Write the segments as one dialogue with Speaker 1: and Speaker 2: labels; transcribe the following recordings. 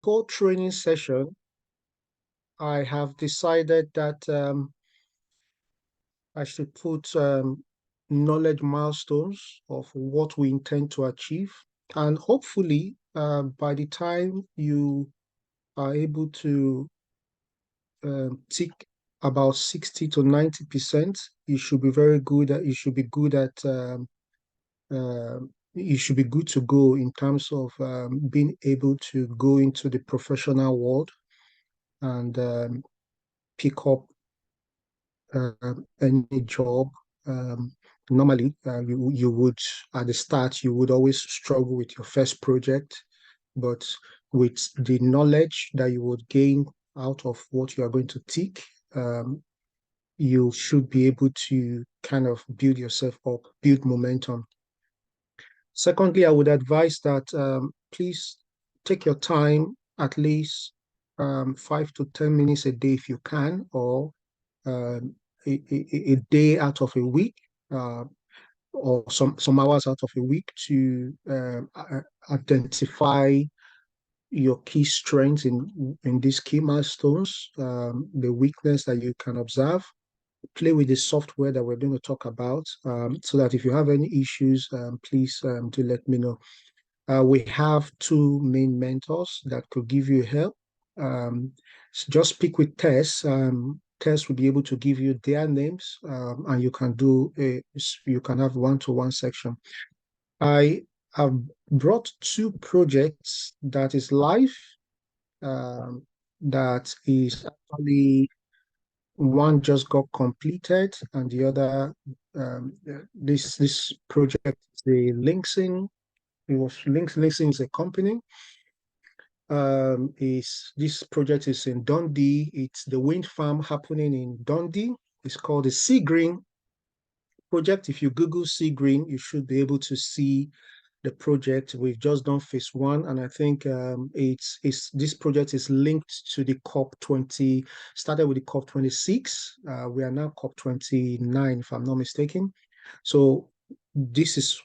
Speaker 1: whole training session, I have decided that I should put knowledge milestones of what we intend to achieve. And hopefully, by the time you are able to tick about 60 to 90%, you should be very good at, you should be good at, you should be good to go in terms of being able to go into the professional world and pick up any job. Um, Normally, you would at the start you would always struggle with your first project, but with the knowledge that you would gain out of what you are going to tick, you should be able to kind of build yourself up, build momentum. Secondly, I would advise that please take your time, at least 5 to 10 minutes a day if you can, or um, a day out of a week, uh, or some hours out of a week to identify your key strengths in these key milestones, the weakness that you can observe. Play with the software that we're going to talk about, so that if you have any issues, please do let me know. We have two main mentors that could give you help. So just speak with Tess. Tess will be able to give you their names, and you can have one-to-one section. I have brought two projects that is live. That is actually one just got completed, and the other this project is the Linksing. It was Linksing is a company. Is this project is in Dundee. It's the wind farm happening in Dundee. It's called the Sea Green project. If you Google Sea Green, you should be able to see the project. We've just done phase one, and I think it's this project is linked to the COP20. Started with the COP26. We are now COP29, if I'm not mistaken. So this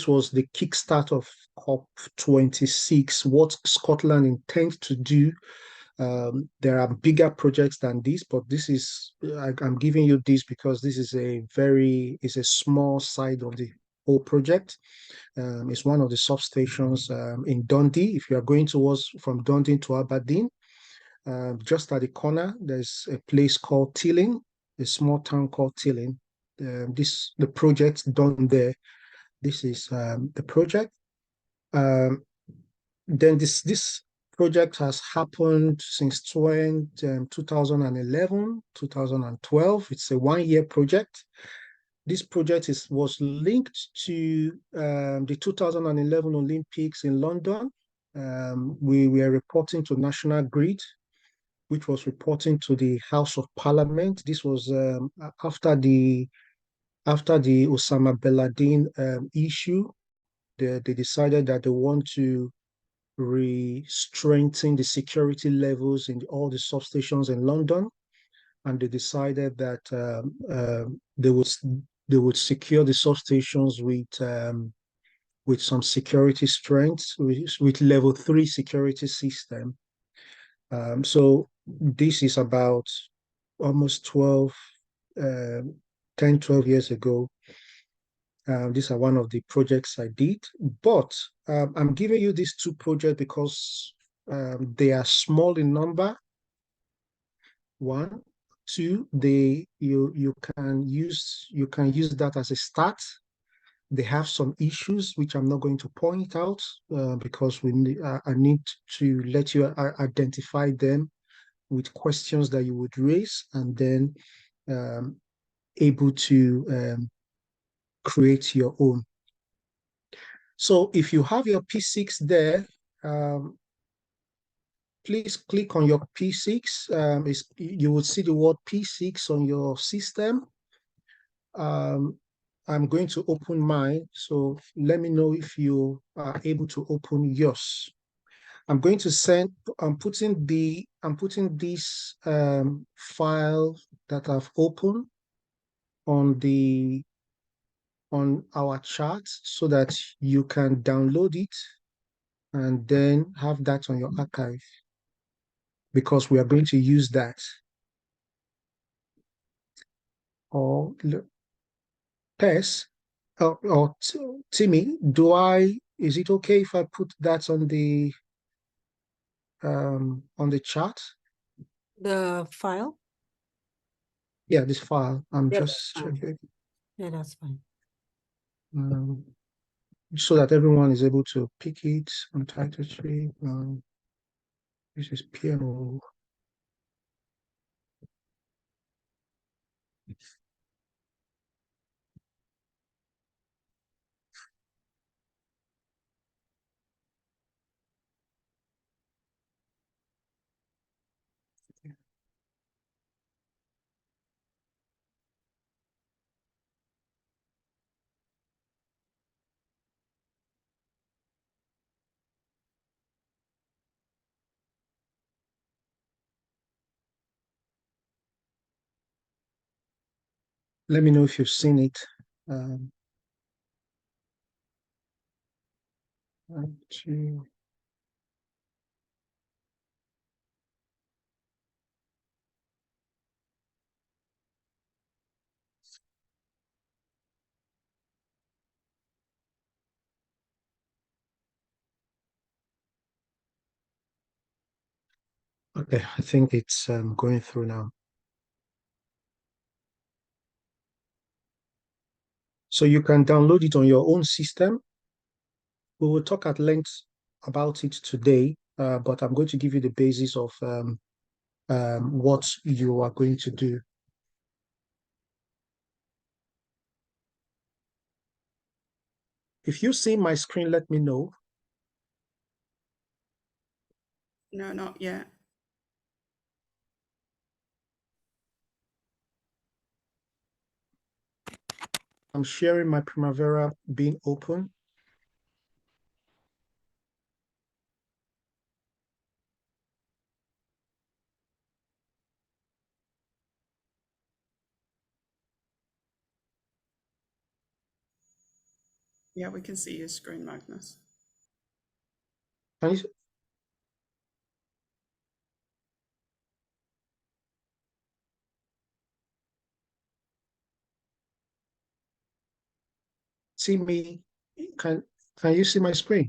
Speaker 1: was the kickstart of COP26. What Scotland intends to do. There are bigger projects than this, but I'm giving you this because this is a small side of the whole project. It's one of the substations in Dundee. If you are going from Dundee to Aberdeen, just at the corner, there's a place called Tilling, a small town called Tilling. The project done there. This is the project. Um, then this project has happened since 2011, 2012. It's a one-year project. This project was linked to the 2011 Olympics in London. We were reporting to National Grid, which was reporting to the House of Parliament. This was after the Osama bin Laden issue. They decided that they want to strengthen the security levels in all the substations in London, and they decided that they would secure the substations with some security strengths, with level 3 security system. So this is about almost 10, 12 years ago. These are one of the projects I did, but I'm giving you these two projects because they are small in number. One, two, you can use that as a start. They have some issues which I'm not going to point out because I need to let you identify them with questions that you would raise, and then able to create your own. So if you have your P6 there, please click on your P6. You will see the word P6 on your system. I'm going to open mine, so let me know if you are able to open yours. I'm putting this file that I've opened on our chat so that you can download it and then have that on your archive. because we are going to use that. Or Tess, or Timmy, is it okay if I put that on the chat?
Speaker 2: The file?
Speaker 1: Yeah, this file. I'm
Speaker 2: Yeah, that's
Speaker 1: just
Speaker 2: fine.
Speaker 1: checking.
Speaker 2: Yeah, that's fine.
Speaker 1: Um, so that everyone is able to pick it on title tree. This is PMO. Let me know if you've seen it. Um, to, okay, I think it's going through now. So you can download it on your own system. We will talk at length about it today, but I'm going to give you the basis of what you are going to do. If you see my screen, let me know.
Speaker 3: No, not yet.
Speaker 1: I'm sharing my Primavera being open.
Speaker 3: Yeah, we can see your screen, Magnus.
Speaker 1: Can you see me? Can can you see my screen?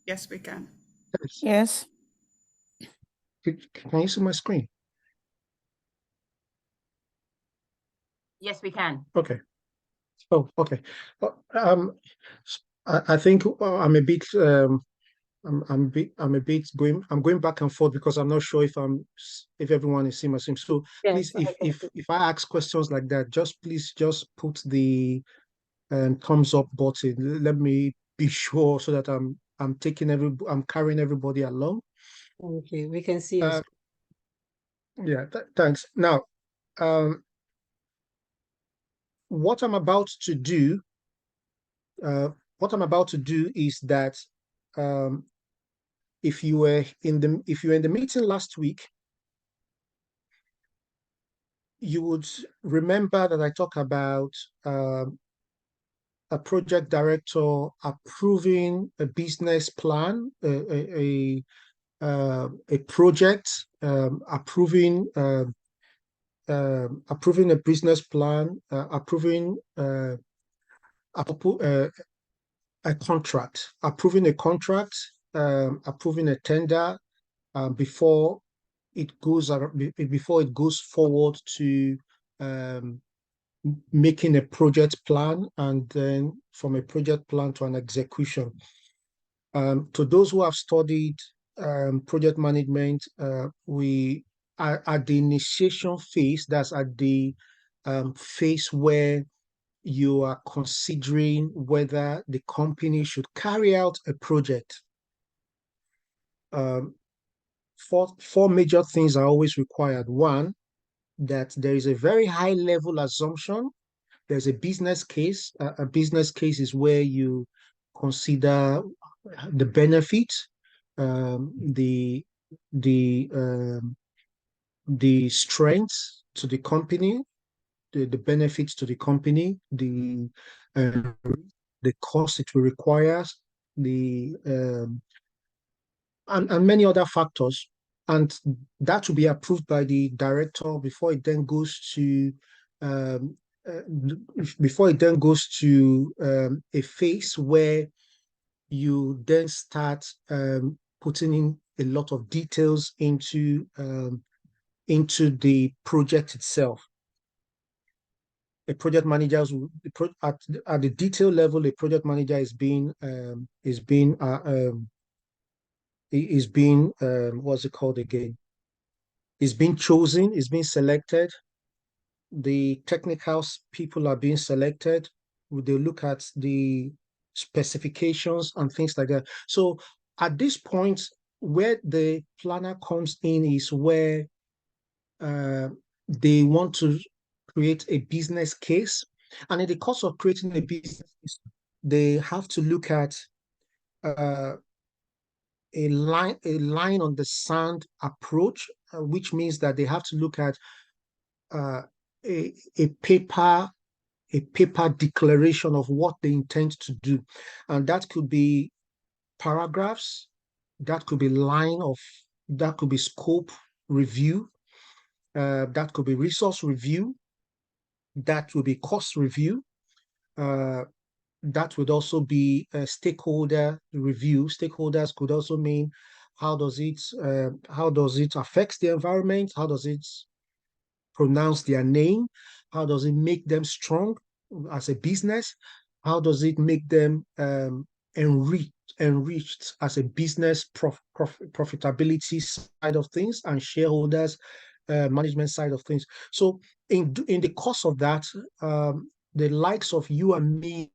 Speaker 3: Yes, we can.
Speaker 1: Yes.
Speaker 4: Yes.
Speaker 1: Can you see my screen?
Speaker 5: Yes, we can.
Speaker 1: Okay. Oh, okay. I think I'm a bit I'm a bit I'm going back and forth because I'm not sure if everyone is seeing my screen. So please,
Speaker 2: Yes,
Speaker 1: if I ask questions like that, just put the thumbs up button. Let me be sure so that I'm carrying everybody along.
Speaker 2: okay, we can see your screen.
Speaker 1: Yeah, thanks. Now, um, what I'm about to do, what I'm about to do is that um, if you were in the meeting last week, you would remember that I talked about a project director approving a business plan, a project, approving a business plan, uh, a contract, approving a tender before before it goes forward to um, making a project plan, and then from a project plan to an execution. To those who have studied project management, we are at the initiation phase. That's at the phase where you are considering whether the company should carry out a project. Um, four major things are always required. One, that there is a very high level assumption. There's a business case. A business case is where you consider the benefit, um, the the um, the strengths to the company, the benefits to the company, uh, the cost it will require, the and many other factors. and that will be approved by the director before it then goes to um, uh, a phase where you then start putting in a lot of details into the project itself. A project manager at the detail level, a project manager is being what's it called again? Is being chosen, is being selected. The technical people are being selected. They look at the specifications and things like that. So at this point, where the planner comes in is where they want to create a business case. And in the course of creating a business case, they have to look at a line on the sand approach, which means that they have to look at uh, a paper declaration of what they intend to do, and that could be paragraphs, that could be that could be scope review, that could be resource review, that would be cost review, that would also be a stakeholder review. Stakeholders could also mean how does it affect the environment? How does it pronounce their name? How does it make them strong as a business? How does it make them enriched as a business profitability side of things and shareholders management side of things? So in the course of that, the likes of you and me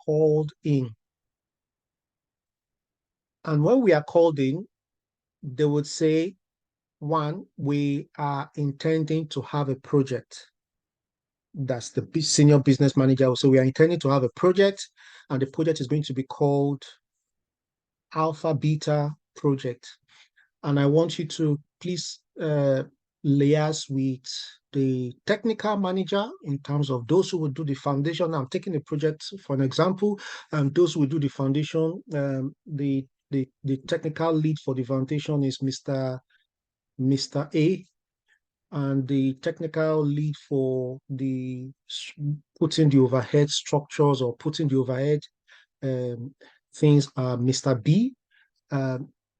Speaker 1: called in. And when we are called in, they would say, one, we are intending to have a project. That's the senior business manager. So we are intending to have a project, and the project is going to be called Alpha Beta Project. And I want you to please liaise with the technical manager in terms of those who will do the foundation. I'm taking a project for an example, and those who will do the foundation, the technical lead for the foundation is Mr. A, and the technical lead for the putting the overhead structures or putting the overhead things are Mr. B.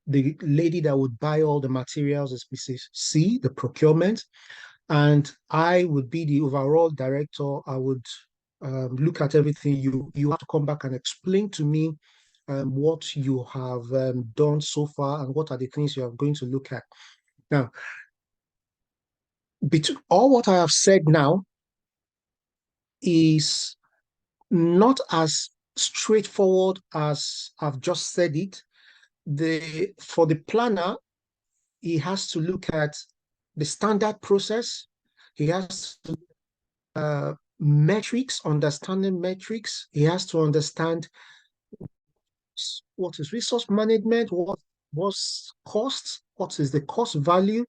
Speaker 1: The lady that would buy all the materials is Mrs. C, the procurement, and I would be the overall director. I would look at everything. You have to come back and explain to me what you have done so far and what are the things you are going to look at. Now, between all what I have said now is not as straightforward as I've just said it. For the planner, he has to look at the standard process. He has to metrics, understanding metrics. He has to understand what is resource management, what's cost, what is the cost value,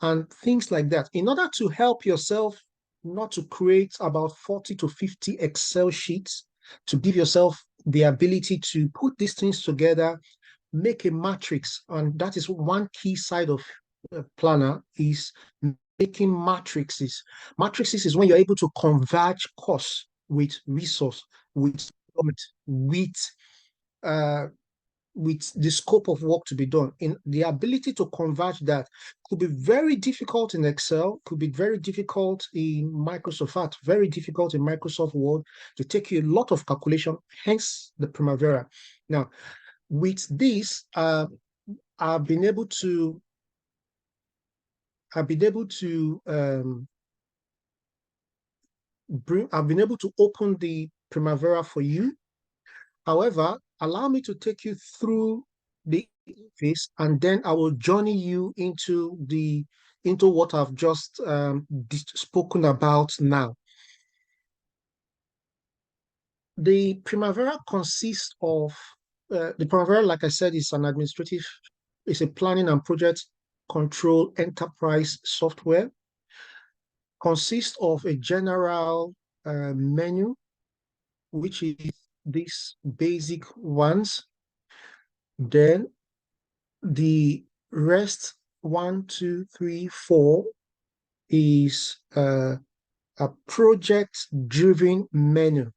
Speaker 1: and things like that. In order to help yourself not to create about 40 to 50 Excel sheets, to give yourself the ability to put these things together, make a matrix. And that is one key side of planner, is making matrices. Matrices is when you're able to converge costs with resource, with uh, with the scope of work to be done. In the ability to converge that could be very difficult in Excel, could be very difficult in Microsoft, very difficult in Microsoft Word, to take you a lot of calculation, hence the Primavera. Now, with this, I've been able to open the Primavera for you. However, allow me to take you through the interface, and then I will journey you into what I've just spoken about now. The Primavera consists of the Primavera, like I said, is a planning and project control enterprise software. Consists of a general menu, which is these basic ones. Then the rest 1, 2, 3, 4 is a project-driven menu.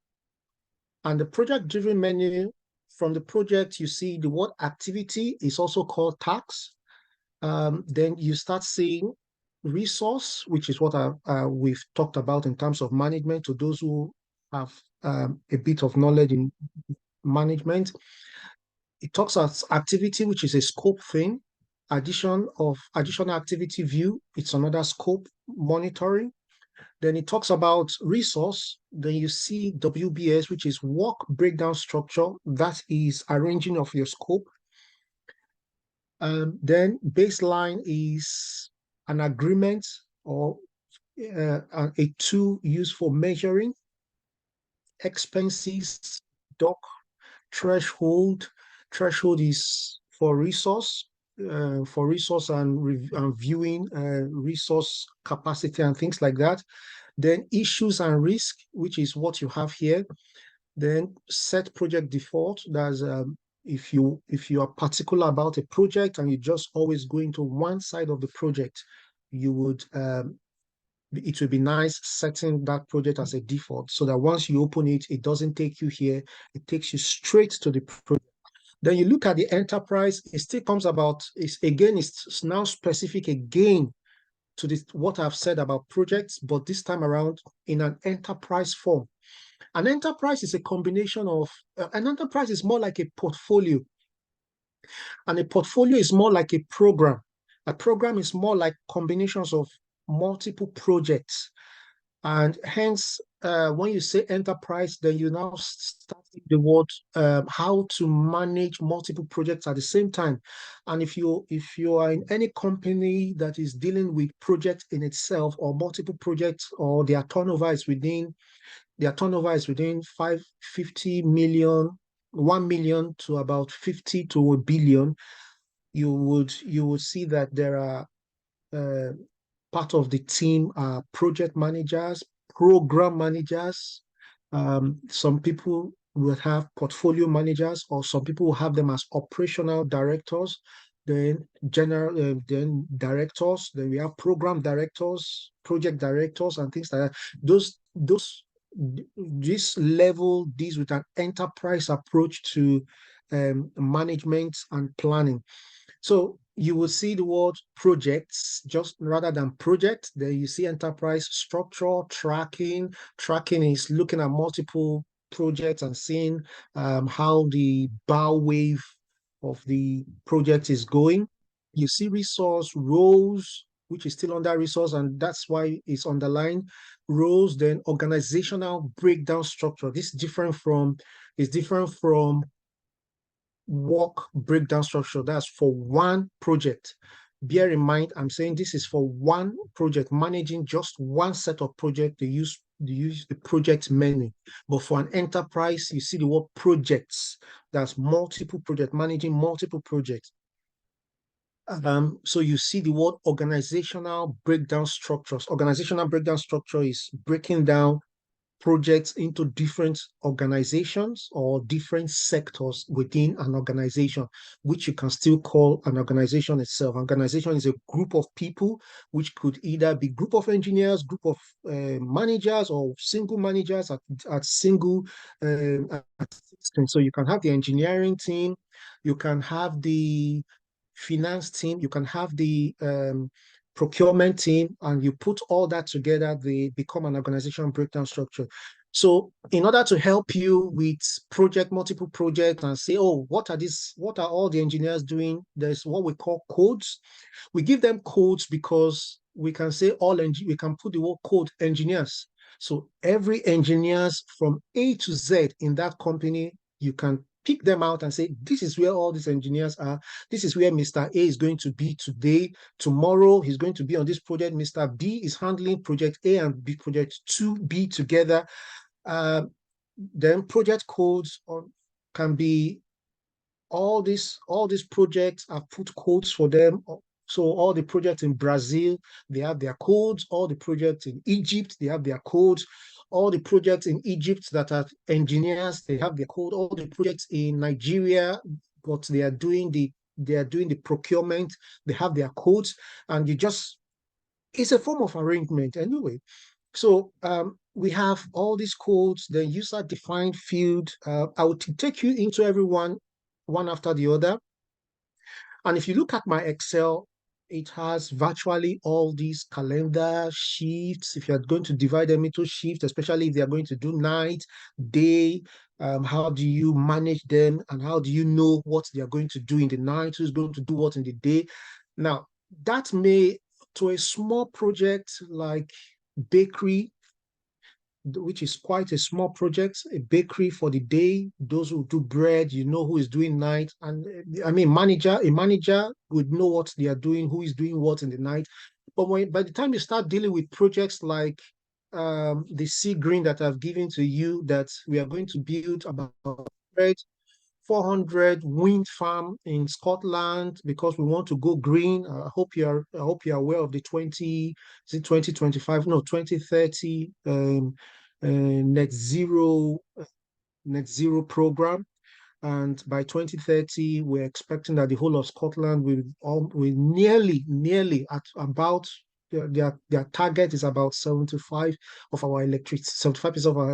Speaker 1: And the project-driven menu, from the project, you see the word activity is also called tasks. Then you start seeing resource, which is what we've talked about in terms of management to those who have a bit of knowledge in management. It talks about activity, which is a scope thing. Additional activity view, it's another scope monitoring. Then it talks about resource. Then you see WBS, which is work breakdown structure. That is arranging of your scope. Then baseline is an agreement or a tool used for measuring expenses. Doc threshold. Threshold is for resource and viewing resource capacity and things like that. Then issues and risk, which is what you have here. Then set project default. That's if you are particular about a project and you just always go into one side of the project, you would it would be nice setting that project as a default so that once you open it, it doesn't take you here, it takes you straight to the project. Then you look at the enterprise, it still comes about, it's now specific again to this, what I've said about projects, but this time around in an enterprise form. An enterprise is a combination of, an enterprise is more like a portfolio, and a portfolio is more like a program. A program is more like combinations of multiple projects. And hence, when you say enterprise, then you now start the word how to manage multiple projects at the same time. And if you are in any company that is dealing with projects in itself or multiple projects, or their turnover is within 50 million, 1 million to about 50 to a billion, you would see that there are part of the team are project managers, program managers. Some people will have portfolio managers, or some people will have them as operational directors, then then directors, then we have program directors, project directors, and things like that. This level deals with an enterprise approach to management and planning. So you will see the word projects just rather than project. There you see enterprise structure, tracking. Tracking is looking at multiple projects and seeing how the bow wave of the project is going. You see resource, roles, which is still under resource, and that's why it's underlined. Roles, then organizational breakdown structure. This is different from work breakdown structure. That's for one project. Bear in mind, I'm saying this is for one project, managing just one set of projects. They use the project menu. But for an enterprise, you see the word projects. That's multiple projects, managing multiple projects. So you see the word organizational breakdown structures. Organizational breakdown structure is breaking down projects into different organizations or different sectors within an organization, which you can still call an organization itself. Organization is a group of people, which could either be group of engineers, group of managers, or single managers at single. So you can have the engineering team, you can have the finance team, you can have the procurement team, and you put all that together, they become an organization breakdown structure. So in order to help you with multiple projects and say, oh, what are all the engineers doing? There's what we call codes. We give them codes because we can say we can put the word code engineers. So every engineers from A to Z in that company, you can pick them out and say, this is where all these engineers are. This is where Mr. A is going to be today. Tomorrow, he's going to be on this project. Mr. B is handling project A and B, project 2B together. Then project codes can be all these projects. I've put codes for them. So all the projects in Brazil, they have their codes. All the projects in Egypt, they have their codes. All the projects in Egypt that are engineers, they have their code. All the projects in Nigeria, but they are doing the they are doing the procurement, they have their codes, and it's a form of arrangement anyway. So we have all these codes, the user-defined field. I will take you into everyone one after the other. And if you look at my Excel, it has virtually all these calendar shifts. If you're going to divide them into shifts, especially if they're going to do night, day, how do you manage them and how do you know what they are going to do in the night, who's going to do what in the day? Now, that may, to a small project like bakery, which is quite a small project, a bakery for the day, those who do bread, you know who is doing night. And I mean, a manager would know what they are doing, who is doing what in the night. But by the time you start dealing with projects like the sea green that I've given to you, that we are going to build about 400 wind farm in Scotland because we want to go green. I hope you're aware of the 2025, no, 2030 net zero program. And by 2030, we're expecting that the whole of Scotland will nearly at about their target is about 75% of our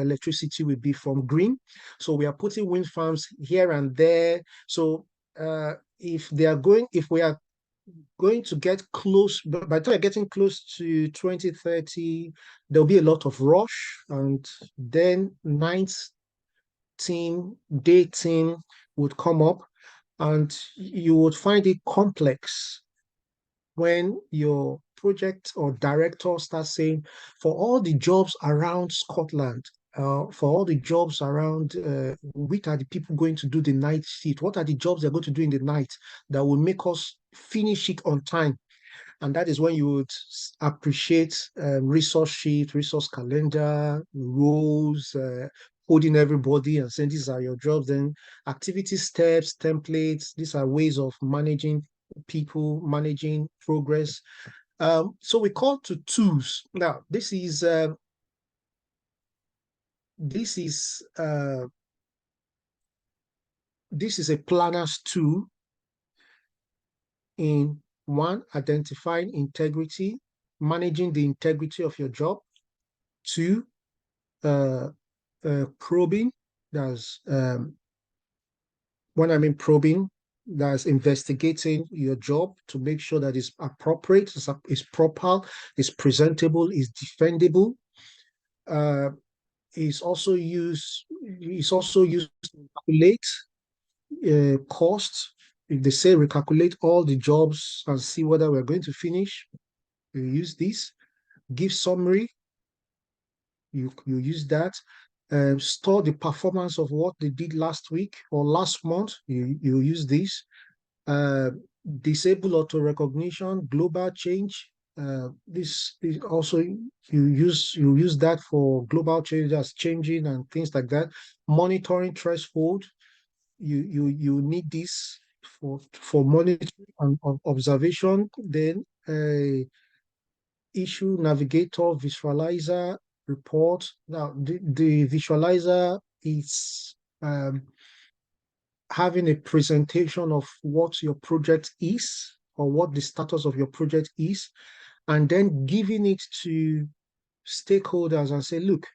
Speaker 1: electricity will be from green. So we are putting wind farms here and there. So if we are going to get close, but by the time we're getting close to 2030, there'll be a lot of rush, and then night team, day team would come up, and you would find it complex when your project or director starts saying, for all the jobs around Scotland, for all the jobs around, which are the people going to do the night shift? What are the jobs they're going to do in the night that will make us finish it on time? And that is when you would appreciate resource sheet, resource calendar, roles, holding everybody and saying these are your jobs. Then activity steps, templates, these are ways of managing people, managing progress. So we call to tools. Now, this is a planner's tool in one, identifying integrity, managing the integrity of your job. Two, probing. That's when I mean probing, that's investigating your job to make sure that it's appropriate, it's proper, it's presentable, it's defendable. It's also used to calculate costs. If they say recalculate all the jobs and see whether we're going to finish, you use this. Give summary, you use that. Store the performance of what they did last week or last month, you use this. Disable auto recognition, global change. This also you use that for global change that's changing and things like that. Monitoring threshold, you need this for monitoring and observation. Then issue navigator, visualizer, report. Now the visualizer is having a presentation of what your project is or what the status of your project is, and then giving it to stakeholders and say, look,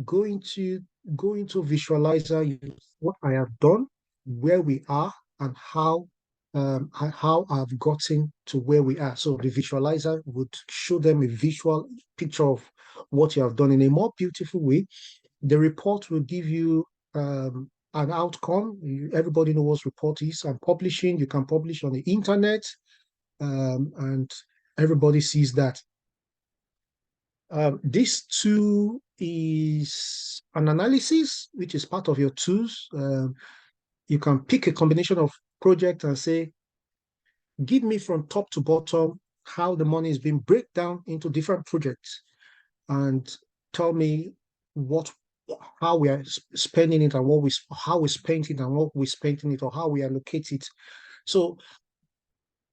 Speaker 1: go into visualizer, what I have done, where we are, and how I've gotten to where we are. So the visualizer would show them a visual picture of what you have done in a more beautiful way. The report will give you an outcome. Everybody knows what report is. And publishing, you can publish on the internet, and everybody sees that. This tool is an analysis, which is part of your tools. You can pick a combination of projects and say, give me from top to bottom how the money is being break down into different projects, and tell me how we are spending it and how we spent it and what we spent in it or how we allocate it. So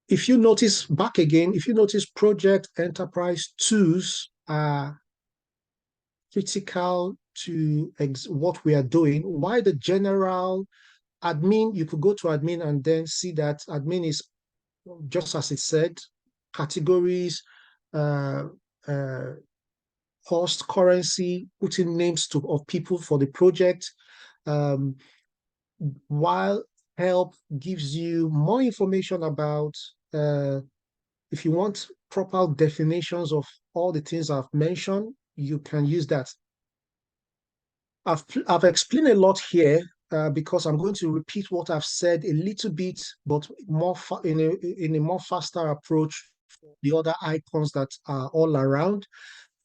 Speaker 1: if you notice project enterprise tools are critical to what we are doing, why the general admin, you could go to admin and then see that admin is just as it said, categories, uh, uh, host currency, putting names of people for the project, um, while help gives you more information about if you want proper definitions of all the things I've mentioned, you can use that. I've explained a lot here because I'm going to repeat what I've said a little bit, but more in a more faster approach for the other icons that are all around.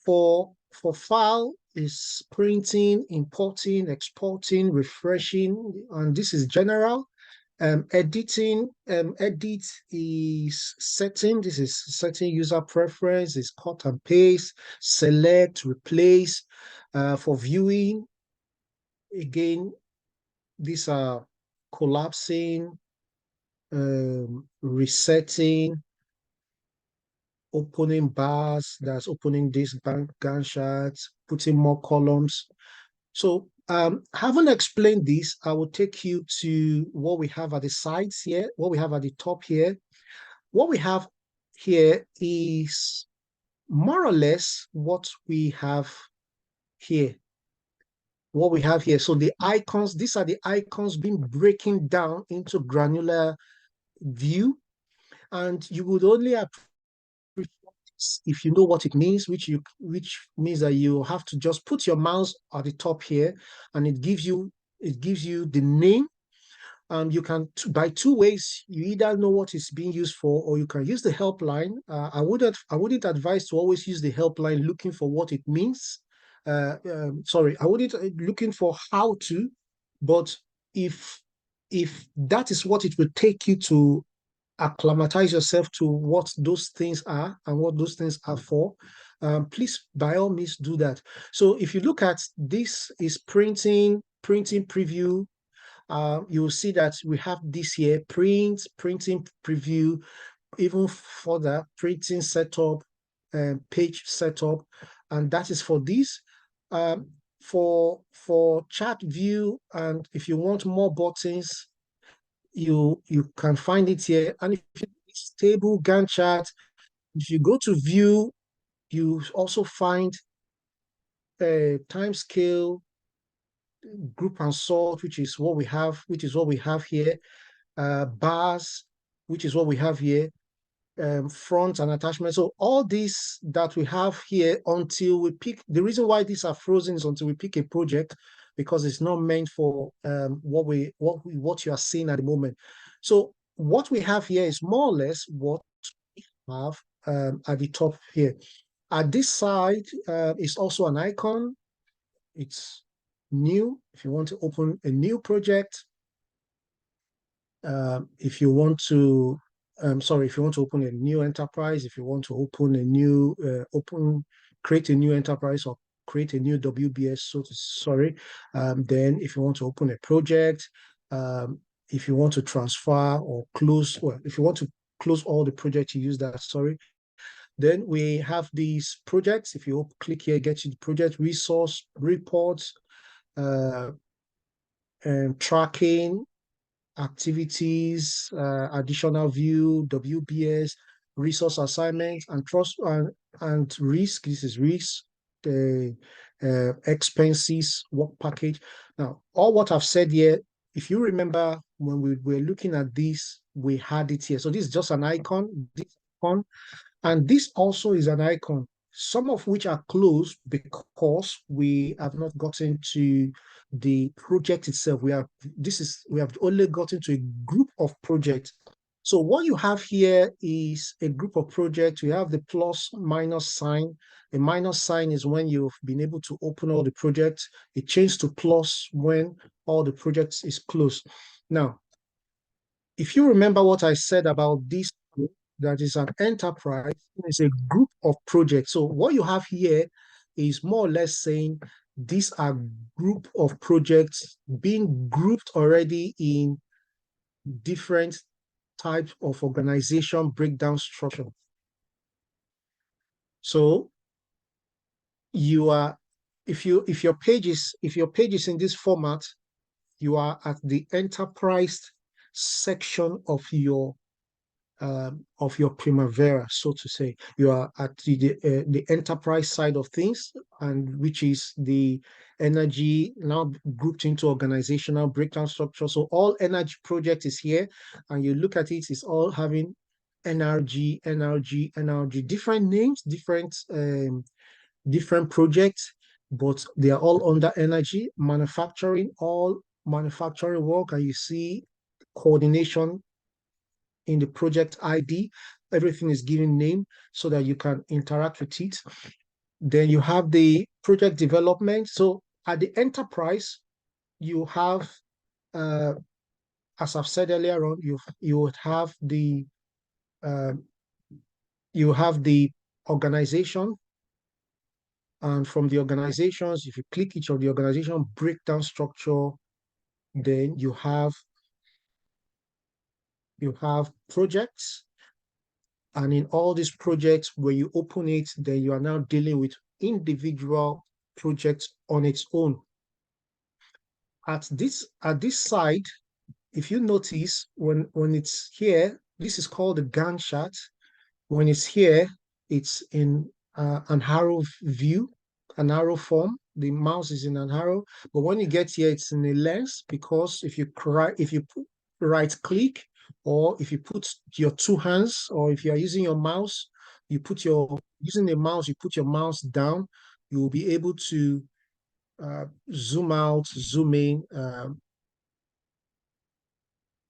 Speaker 1: For file is printing, importing, exporting, refreshing, and this is general. Editing, edit is setting. This is setting user preference, is cut and paste, select, replace. For viewing, again, these are collapsing, resetting, opening bars, that's opening this Gantt chart, putting more columns. So having explained this, I will take you to what we have at the sides here, what we have at the top here. What we have here is more or less what we have here. What we have here. So the icons, these are the icons being breaking down into granular view. And you would only appreciate this if you know what it means, which means that you have to just put your mouse at the top here, and it gives you the name. You can by two ways. You either know what it's being used for, or you can use the helpline. I wouldn't advise to always use the helpline looking for what it means. Sorry, I wouldn't looking for how to, but if that is what it will take you to acclimatize yourself to what those things are and what those things are for, please by all means do that. So if you look at this is printing preview, you will see that we have this here, printing preview, even further printing setup, page setup, and that is for this. For chart view, and if you want more buttons, you can find it here. And if it's table Gantt chart, if you go to view, you also find a time scale, group and sort, which is what we have here. Bars, which is what we have here, front and attachment. So all these that we have here until we pick, the reason why these are frozen is until we pick a project, because it's not meant for what you are seeing at the moment. So what we have here is more or less what we have at the top here. At this side is also an icon. It's new. If you want to open a new project, if you want to open a new enterprise, if you want to open a new create a new enterprise or create a new WBS, then if you want to open a project, if you want to transfer or close, well, if you want to close all the projects, you use that, Then we have these projects. If you click here, get you the project resource, reports, and tracking, activities, additional view, WBS, resource assignments, and trust and risk. This is risk, the expenses, work package. Now, all what I've said here, if you remember when we were looking at this, we had it here. So this is just an icon, this icon, and this also is an icon, some of which are closed because we have not gotten to the project itself. We have only gotten to a group of projects. So what you have here is a group of projects. We have the plus minus sign. A minus sign is when you've been able to open all the projects. It changes to plus when all the projects is closed. Now, if you remember what I said about this, that is an enterprise, it's a group of projects. So what you have here is more or less saying these are group of projects being grouped already in different types of organization breakdown structure. So you are, if your page is in this format, you are at the enterprise section of your Primavera, so to say. You are at the enterprise side of things, and which is the energy now grouped into organizational breakdown structure. So all energy project is here, and you look at it, it's all having NRG, NRG, NRG, different names, different projects, but they are all under energy, manufacturing, all manufacturing work, and you see coordination in the project ID. Everything is given name so that you can interact with it. Then you have the project development. So at the enterprise, you have, as I've said earlier on, you would have uh, the organization, and from the organizations, if you click each of the organization breakdown structure, then you have projects. And in all these projects, when you open it, then you are now dealing with individual projects on its own. At this side, if you notice, when it's here, this is called the Gantt chart. When it's here, it's in an arrow view, an arrow form. The mouse is in an arrow, but when you get here, it's in a lens, because if you right click, or if you put your two hands, or if you are using your mouse, you put your mouse down, you will be able to zoom out, zoom in,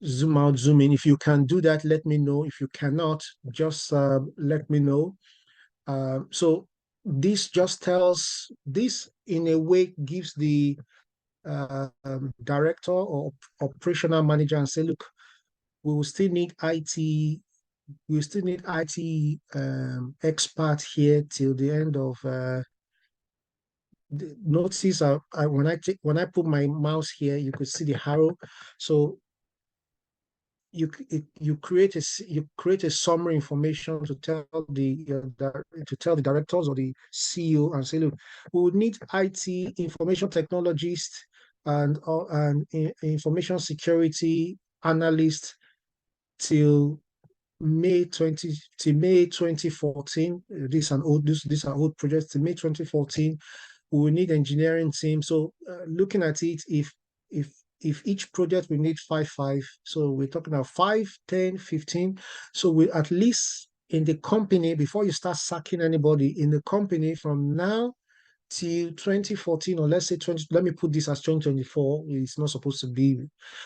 Speaker 1: zoom out, zoom in. If you can do that, let me know. If you cannot, just let me know. So this just tells, this in a way gives the director or operational manager and say, look, we will still need IT. We still need IT expert here till the end of notice. When I put my mouse here, you could see the arrow. So you create a summary information to tell the directors or the CEO and say, look, we would need IT information technologist and information security analyst till May 2014. These are old projects. Till May 2014, we will need engineering team. So looking at it, if each project we need 5, so we're talking about 5, 10, 15. So we at least in the company, before you start sacking anybody in the company, from now till 2014, or let's say 20, let me put this as 2024, it's not supposed to be,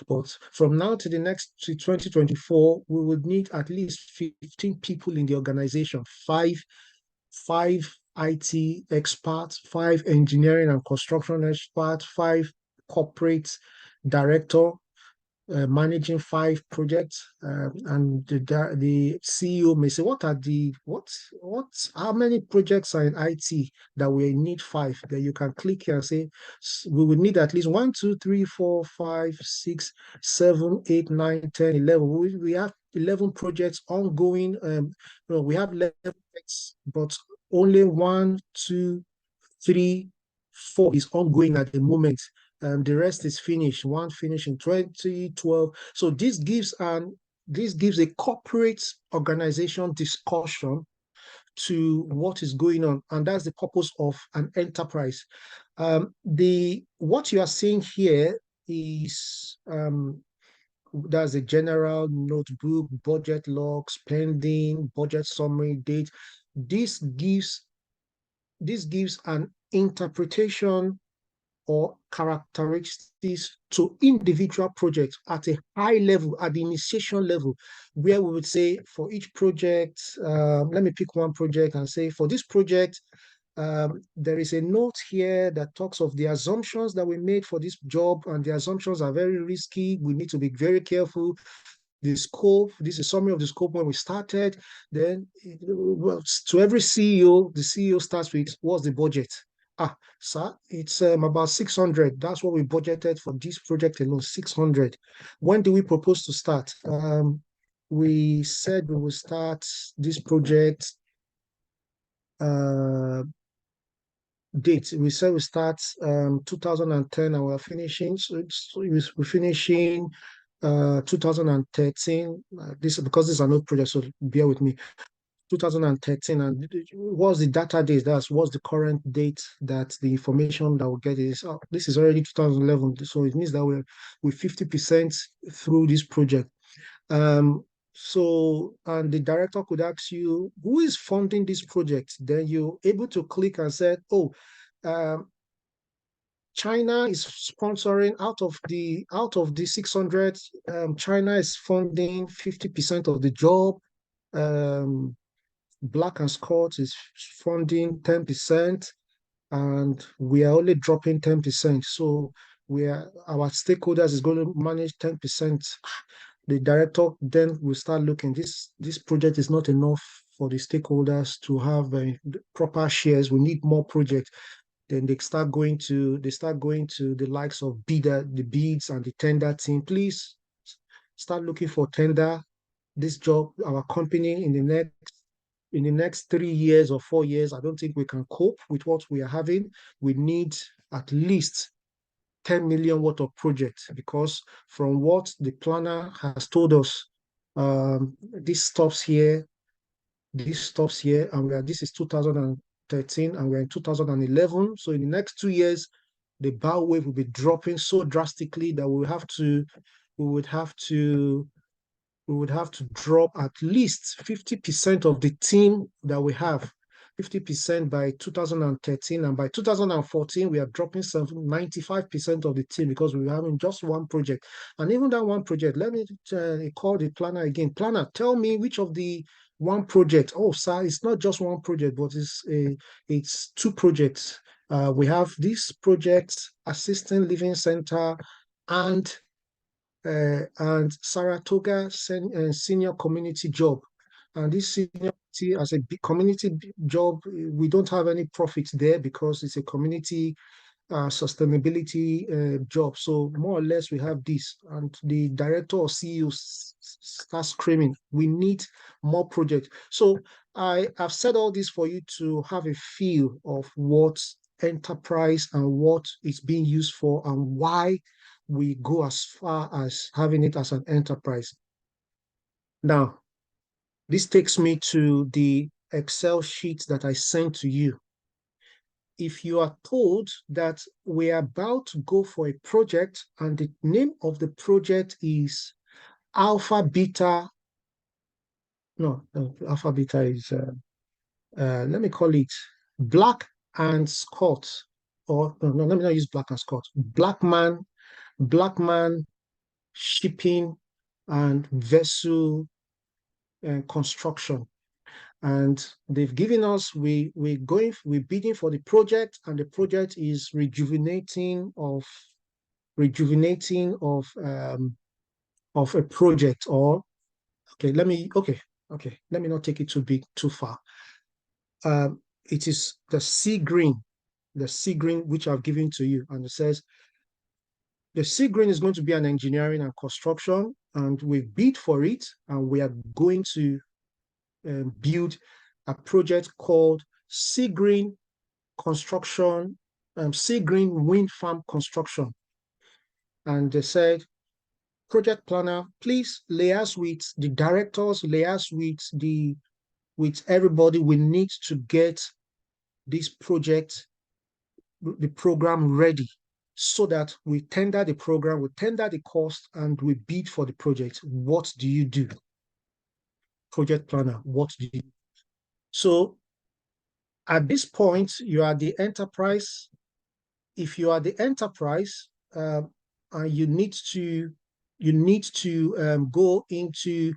Speaker 1: but from now to the next to 2024, we would need at least 15 people in the organization, five IT experts, 5 engineering and construction experts, 5 corporate director, managing 5 projects, and the CEO may say, how many projects are in IT that we need 5? Then you can click here and say, we would need at least 1, 2, 3, 4, 5, 6, 7, 8, 9, 10, 11. We have 11 projects ongoing. We have 11 projects, but only 1, 2, 3, 4 is ongoing at the moment. The rest is finished. One finished in 2012. So this gives a corporate organization discussion to what is going on, and that's the purpose of an enterprise. What you are seeing here is that's a general notebook, budget log, spending, budget summary, date. This gives an interpretation or characteristics to individual projects at a high level, at the initiation level, where we would say for each project, let me pick one project and say for this project, there is a note here that talks of the assumptions that we made for this job, and the assumptions are very risky. We need to be very careful. The scope, this is a summary of the scope when we started. Then, well, to every CEO, the CEO starts with, what's the budget? Sir, it's about 600. That's what we budgeted for this project alone, 600. When do we propose to start? We said we will start this project date. We said we start 2010 and we're finishing. We're finishing 2013. This because these are not projects, so bear with me. 2013, and what's the data date? What's the current date that the information that we'll get is. This is already 2011, so it means that we're 50% through this project. So, and the director could ask you, who is funding this project? Then you're able to click and say, oh, China is sponsoring out of the 600. China is funding 50% of the job. Black and Scott is funding 10%, and we are only dropping 10%. So our stakeholders is going to manage 10%. The director then will start looking. This project is not enough for the stakeholders to have proper shares. We need more projects. Then they start going to the likes of the bids and the tender team. Please start looking for tender. This job, our company in the next 3 years or 4 years, I don't think we can cope with what we are having. We need at least 10 million worth of projects, because from what the planner has told us, this stops here, and this is 2013, and we're in 2011. So in the next 2 years, the bow wave will be dropping so drastically that we would have to drop at least 50% of the team that we have. 50% by 2013, and by 2014 we are dropping 95% of the team, because we were having just one project. And even that one project, let me call the planner again. Planner, tell me which of the one project. Oh, sir, it's not just one project, but it's 2 projects. We have this project, Assistant Living Center, and Saratoga senior community job. And this senior as a community job, we don't have any profit there because it's a community sustainability job. So more or less we have this, and the director or CEO starts screaming, we need more projects. So I have said all this for you to have a feel of what enterprise and what it's being used for, and why we go as far as having it as an enterprise. Now, this takes me to the Excel sheet that I sent to you. If you are told that we are about to go for a project and the name of the project is Alpha Beta, no, Alpha Beta is, let me call it Black and Scott, or no, let me not use Black and Scott, Blackman shipping and vessel construction. And they've given us, we're bidding for the project, and the project is rejuvenating of a project. Or let me not take it too far. It is the sea green which I've given to you, and it says the sea green is going to be an engineering and construction, and we bid for it, and we are going to build a project called Sea Green Construction, Sea Green Wind Farm Construction. And they said, project planner, please liaise with the directors, liaise with everybody. We need to get this project, the program ready, so that we tender the program, we tender the cost, and we bid for the project. What do you do? Project planner, what do you do? So at this point, you are the enterprise. If you are the enterprise, and you need to go into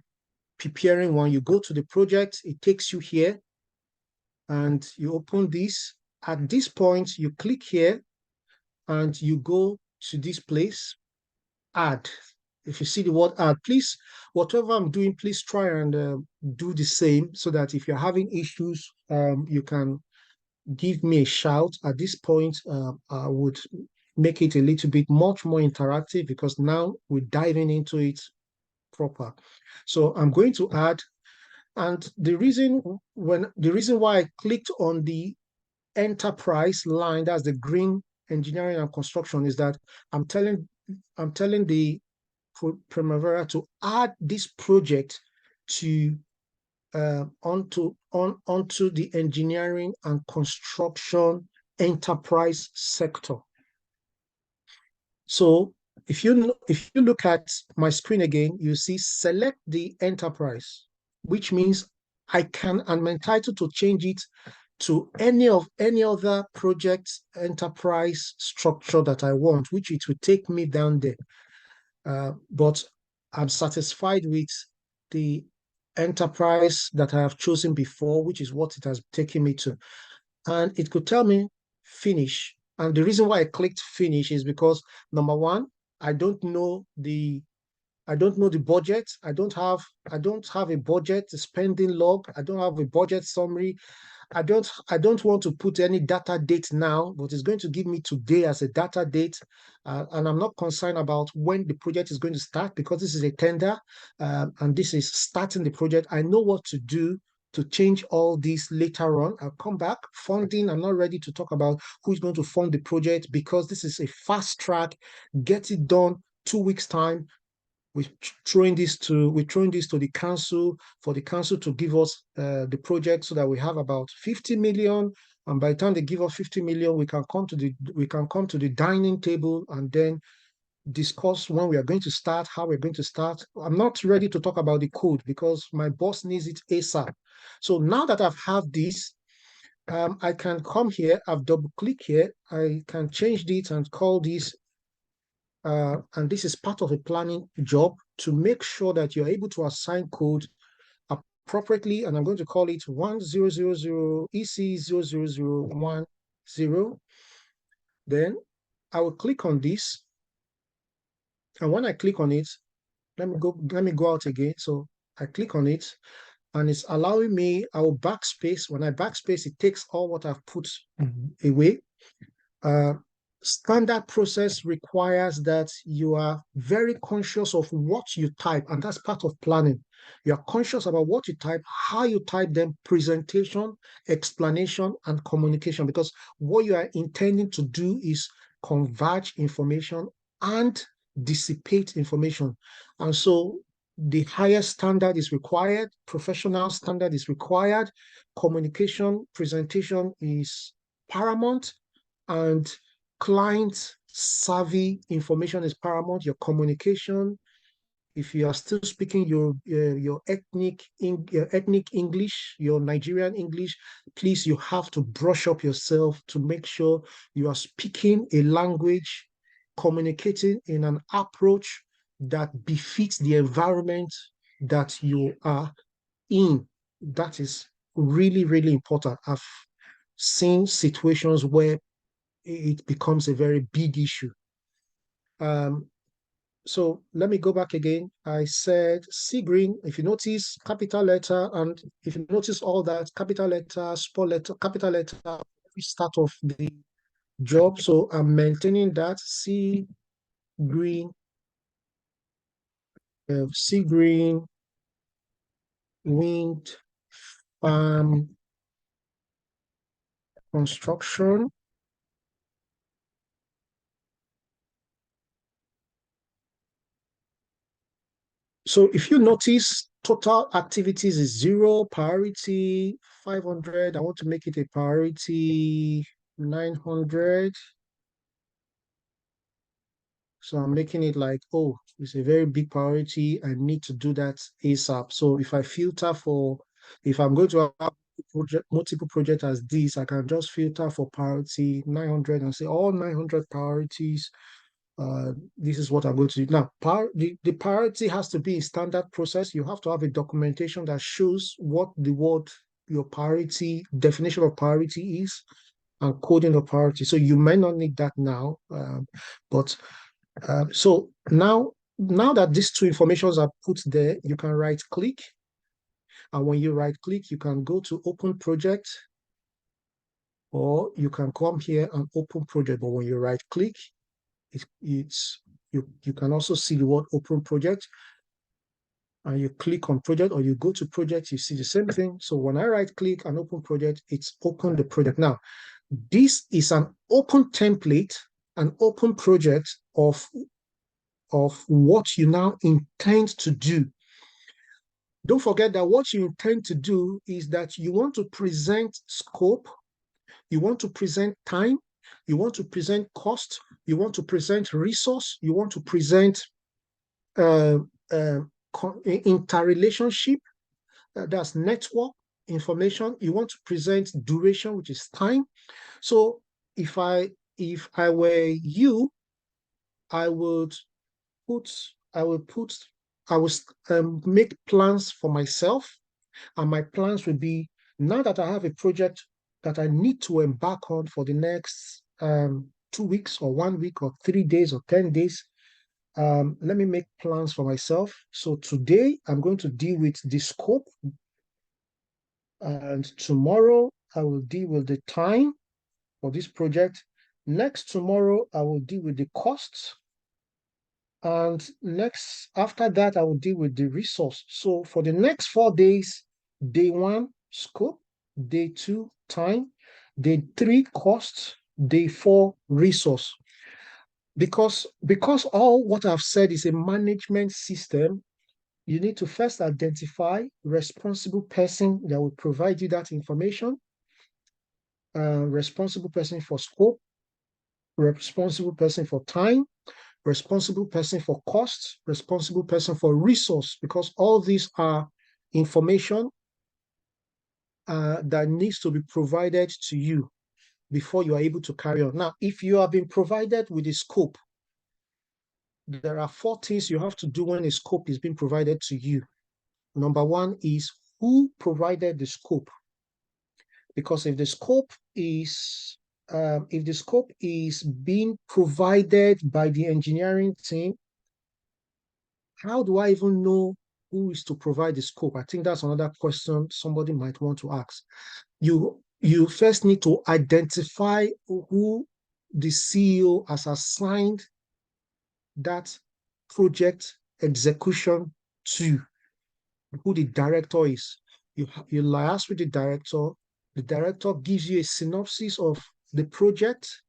Speaker 1: preparing one, you go to the project, it takes you here, and you open this. At this point, you click here, and you go to this place, add. If you see the word add, please, whatever I'm doing, please try and do the same, so that if you're having issues, you can give me a shout. At this point, I would make it a little bit much more interactive, because now we're diving into it proper. So I'm going to add, and the reason why I clicked on the enterprise line, that's the green engineering and construction, is that I'm telling the Primavera to add this project to onto the engineering and construction enterprise sector. So if you look at my screen again, you see select the enterprise, which means I'm entitled to change it to any other project enterprise structure that I want, which it will take me down there. But I'm satisfied with the enterprise that I have chosen before, which is what it has taken me to. And it could tell me finish. And the reason why I clicked finish is because, number one, I don't know the budget. I don't have a budget spending log. I don't have a budget summary. I don't want to put any data date now, but it's going to give me today as a data date. And I'm not concerned about when the project is going to start, because this is a tender, and this is starting the project. I know what to do to change all this later on. I'll come back. Funding, I'm not ready to talk about who's going to fund the project, because this is a fast track. Get it done 2 weeks time. We're throwing this to the council, for the council to give us the project, so that we have about 50 million. And by the time they give us 50 million, we can come to the dining table and then discuss when we are going to start, how we're going to start. I'm not ready to talk about the code, because my boss needs it ASAP. So now that I've had this, I can come here. I've double click here. I can change this and call this. And this is part of a planning job, to make sure that you're able to assign code appropriately. And I'm going to call it 1000 EC00010. Then I will click on this. And when I click on it, let me go out again. So I click on it, and it's allowing me, I will backspace. When I backspace, it takes all what I've put away. Standard process requires that you are very conscious of what you type, and that's part of planning. You are conscious about what you type, how you type them, presentation, explanation, and communication, because what you are intending to do is converge information and dissipate information. And so the highest standard is required, professional standard is required, communication, presentation is paramount, and client savvy information is paramount. Your communication, if you are still speaking your ethnic English, your Nigerian English, please, you have to brush up yourself to make sure you are speaking a language, communicating in an approach that befits the environment that you are in. That is really, really important. I've seen situations where it becomes a very big issue. So let me go back again. I said sea green, if you notice, capital letter, and if you notice all that, capital letter, small letter, capital letter, every start of the job. So I'm maintaining that sea green, wind farm construction. So if you notice, total activities is 0, priority 500. I want to make it a priority 900. So I'm making it like, oh, it's a very big priority. I need to do that ASAP. So if I filter if I'm going to have multiple projects as this, I can just filter for priority 900 and say all 900 priorities. This is what I'm going to do. Now, the priority has to be a standard process. You have to have a documentation that shows what your priority, definition of priority is, and coding of priority. So you may not need that now, but so now that these two informations are put there, you can right click. And when you right click, you can go to open project, or you can come here and open project. But when you right click, you can also see the word open project, and you click on project, or you go to project, you see the same thing. So when I right click and open project, it's open the project. Now, This is an open template, an open project of what you now intend to do. Don't forget that what you intend to do is that you want to present scope, you want to present time, you want to present cost, you want to present resource, you want to present interrelationship, that's network information, you want to present duration, which is time. So if I were you, I would put I will put I will make plans for myself, and my plans will be, now that I have a project that I need to embark on for the next 2 weeks or 1 week or 3 days or 10 days. Let me make plans for myself. So today I'm going to deal with the scope, and tomorrow I will deal with the time for this project. Next tomorrow I will deal with the costs. And next, after that, I will deal with the resource. So for the next 4 days, day one, scope, day two, time, day three, cost, day four, resource. Because all what I've said is a management system, you need to first identify responsible person that will provide you that information, responsible person for scope, responsible person for time, responsible person for costs, responsible person for resource, because all these are information that needs to be provided to you before you are able to carry on. Now, if you have been provided with a scope, there are 4 things you have to do when a scope is being provided to you. Number one is who provided the scope, because if the scope is being provided by the engineering team, how do I even know who is to provide the scope? I think that's another question somebody might want to ask. You first need to identify who the CEO has assigned that project execution to, who the director is. You liaise with the director gives you a synopsis of the project,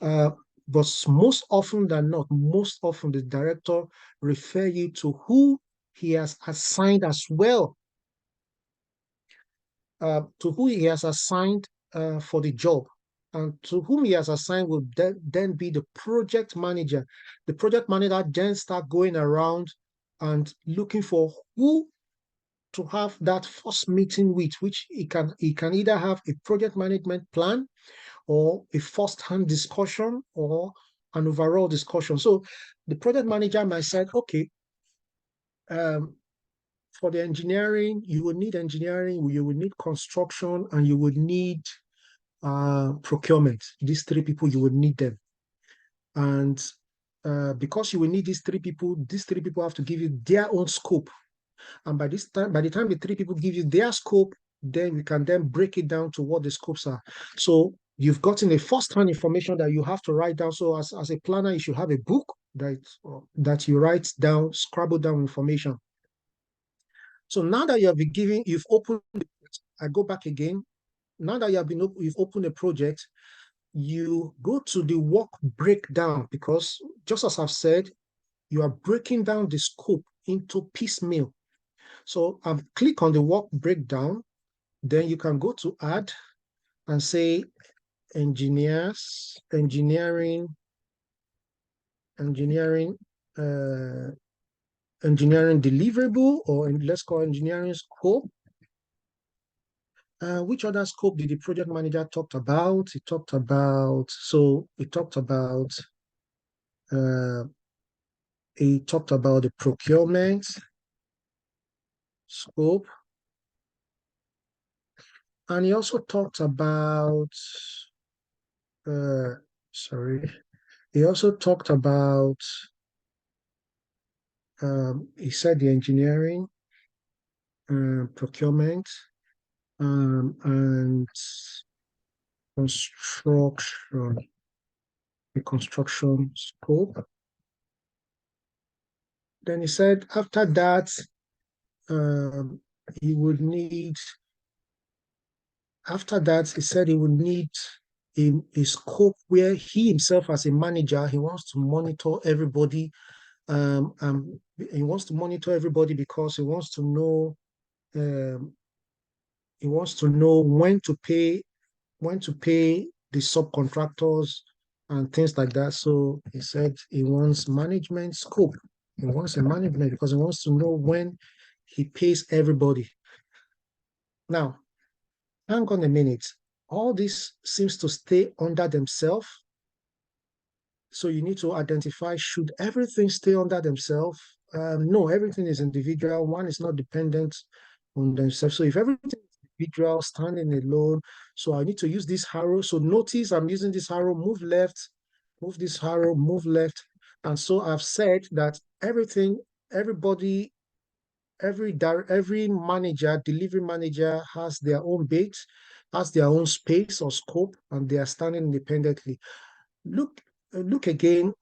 Speaker 1: but most often than not, the director refer you to who he has assigned as well, to who he has assigned for the job, and to whom he has assigned will then be the project manager. The project manager then start going around and looking for who to have that first meeting with, which he can either have a project management plan or a first-hand discussion or an overall discussion. So the project manager might say, okay, for the engineering, you will need engineering, you will need construction, and you would need procurement. These 3 people, you would need them. And because you will need these 3 people have to give you their own scope. And by the time the 3 people give you their scope, then we can then break it down to what the scopes are. So you've gotten a first-hand information that you have to write down. So as a planner, you should have a book that you write down, scribble down information. So now that you've opened, I go back again. Now that you've opened a project, you go to the work breakdown, because just as I've said, you are breaking down the scope into piecemeal. So click on the work breakdown, then you can go to add and say engineering deliverable, or let's call engineering scope. Which other scope did the project manager talk about? He talked about the procurement scope, and he also talked about he also talked about he said the engineering, procurement, and the construction scope. Then he said after that, he said he would need a scope where he himself, as a manager, he wants to monitor everybody. He wants to monitor everybody because um, he wants to know when to pay the subcontractors and things like that. So he said he wants management scope. He wants a management because he wants to know when he pays everybody. Now, hang on a minute. All this seems to stay under themselves. So you need to identify, should everything stay under themselves? No, everything is individual. One is not dependent on themselves. So if everything is individual, standing alone, so I need to use this arrow. So notice I'm using this arrow, move left, move this arrow, move left. And so I've said that everybody, every manager, delivery manager has their own bit, has their own space or scope, and they are standing independently. Look again.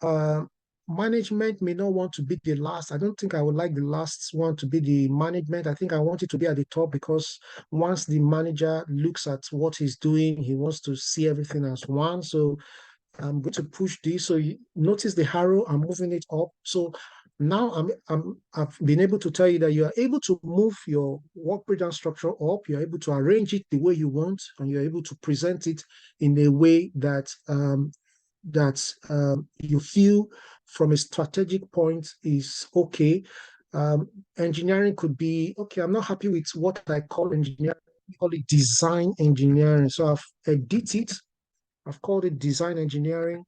Speaker 1: Management may not want to be the last. I don't think I would like the last one to be the management. I think I want it to be at the top, because once the manager looks at what he's doing, he wants to see everything as one. So I'm going to push this. So you notice the arrow, I'm moving it up. So now I've been able to tell you that you are able to move your work breakdown structure up. You're able to arrange it the way you want, and you're able to present it in a way that you feel from a strategic point is okay. Engineering could be, okay, I'm not happy with what I call engineering, we call it design engineering. So I've edited, I've called it design engineering.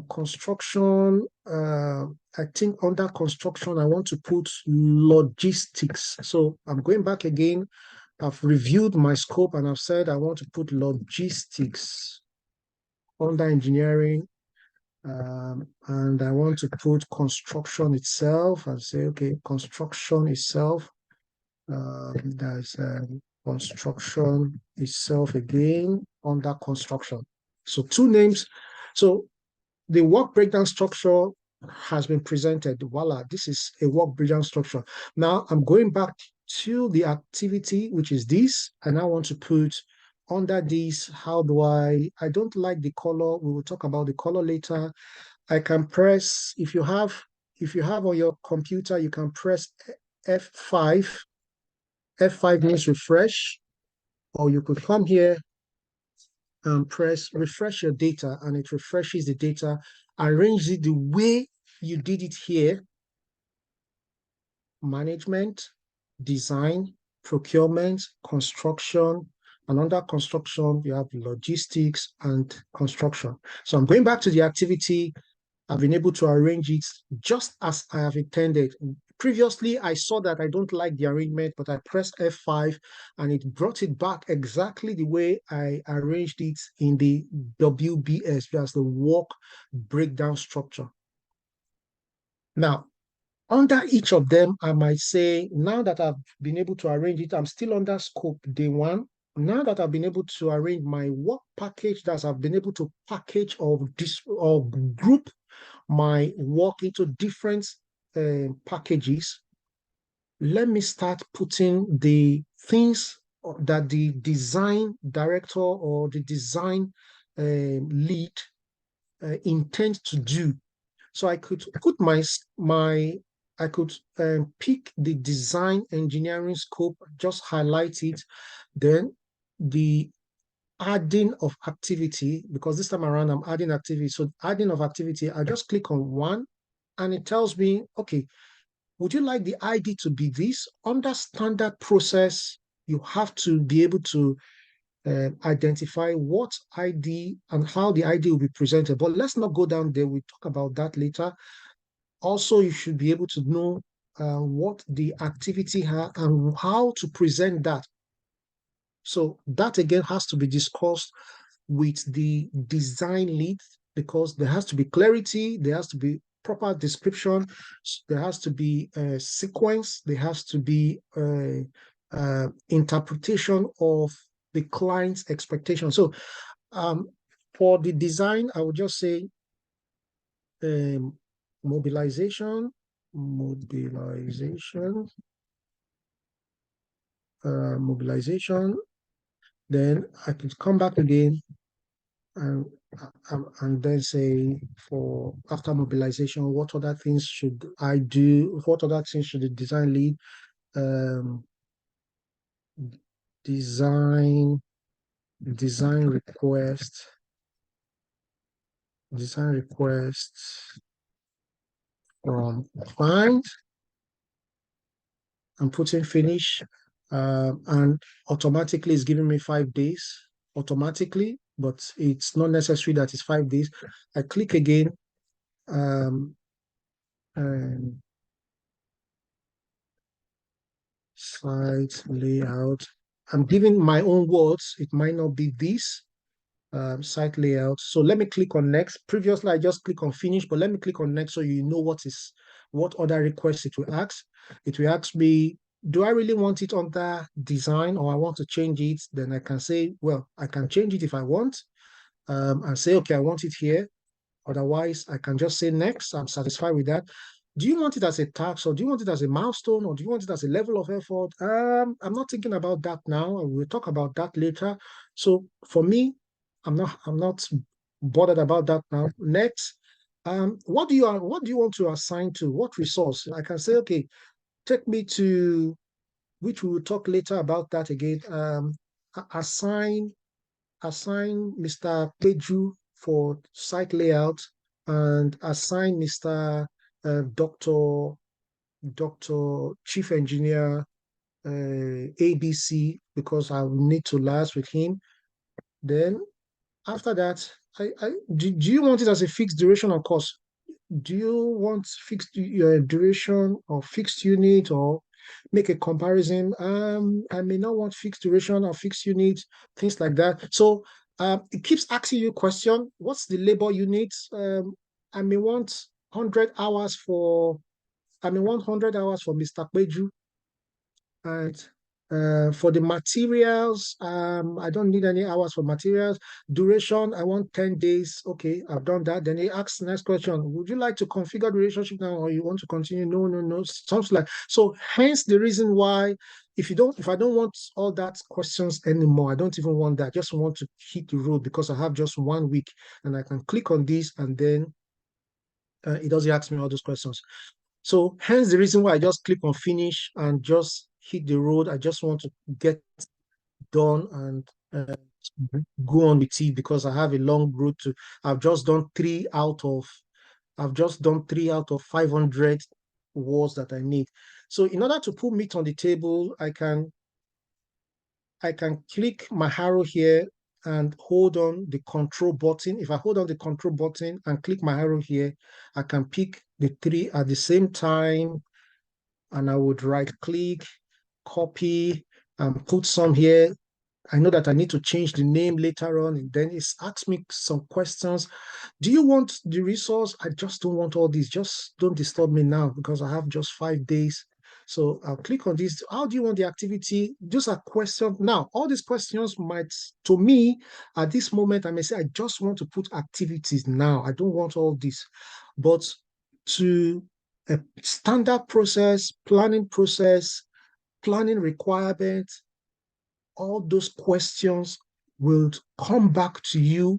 Speaker 1: Construction, I think under construction, I want to put logistics. So I'm going back again. I've reviewed my scope and I've said I want to put logistics under engineering. And I want to put construction itself and say, okay, construction itself. There's construction itself again under construction. So two names. So the work breakdown structure has been presented. Voila, this is a work breakdown structure. Now I'm going back to the activity, which is this, and I want to put under this, how do I don't like the color. We will talk about the color later. I can press, if you have on your computer, you can press F5. F5 means refresh, or you could come here and press refresh your data, and it refreshes the data, arrange it the way you did it here. Management, design, procurement, construction, and under construction, you have logistics and construction. So I'm going back to the activity. I've been able to arrange it just as I have intended. Previously, I saw that I don't like the arrangement, but I pressed F5 and it brought it back exactly the way I arranged it in the WBS, as the work breakdown structure. Now, under each of them, I might say, now that I've been able to arrange it, I'm still under scope day one. Now that I've been able to arrange my work package, that I've been able to package or group my work into different packages, let me start putting the things that the design director or the design lead intend to do. So I could put I could pick the design engineering scope, just highlight it, then the adding of activity, because this time around I'm adding activity. So adding of activity, I just click on one and it tells me, okay, would you like the ID to be this? Under standard process, you have to be able to identify what ID and how the ID will be presented. But let's not go down there. We'll talk about that later. Also, you should be able to know what the activity and how to present that. So that again has to be discussed with the design lead, because there has to be clarity, there has to be proper description, there has to be a sequence, there has to be interpretation of the client's expectation. So for the design, I would just say mobilization, mobilization. Then I could come back again and and then say for after mobilization, what other things should I do? What other things should the design lead um, design design request from client and put in finish, and automatically it's giving me 5 days automatically, but it's not necessary that it's 5 days. I click again, and site layout. I'm giving my own words. It might not be this site layout. So let me click on next. Previously, I just click on finish, but let me click on next so you know what other requests it will ask. It will ask me, do I really want it under design or I want to change it? Then I can say, well, I can change it if I want, and say, okay, I want it here. Otherwise, I can just say next. I'm satisfied with that. Do you want it as a task or do you want it as a milestone or do you want it as a level of effort? I'm not thinking about that now. We'll talk about that later. So for me, I'm not bothered about that now. Next, what do you want to assign to? What resource? I can say, okay, take me to, which we will talk later about that again. Assign Mr. Peju for site layout and assign Mr. Dr. Chief Engineer ABC because I will need to liaise with him. Then after that, do you want it as a fixed duration or cost? Do you want fixed duration or fixed unit or make a comparison? I may not want fixed duration or fixed unit, things like that. So it keeps asking you question, what's the labor unit? I may want 100 hours for Mr. Peju, and for the materials, I don't need any hours for materials. Duration, I want 10 days. Okay, I've done that. Then he asks the next question, would you like to configure the relationship now or you want to continue? No, no, no. Something like so. Hence the reason why if I don't want all that questions anymore, I don't even want that. I just want to hit the road because I have just 1 week and I can click on this and then it doesn't ask me all those questions. So hence the reason why I just click on finish and just hit the road. I just want to get done and go on with it because I have a long road to. I've just done I've just done 500 words that I need. So in order to put meat on the table, I can click my arrow here and hold on the control button. If I hold on the control button and click my arrow here, I can pick the three at the same time and I would right click, copy, and put some here. I know that I need to change the name later on. And then it's asked me some questions. Do you want the resource? I just don't want all this. Just don't disturb me now because I have just 5 days. So I'll click on this. How do you want the activity? Those are questions. Now, all these questions might, to me, at this moment, I may say, I just want to put activities now. I don't want all this. But to a standard process, planning requirements, all those questions will come back to you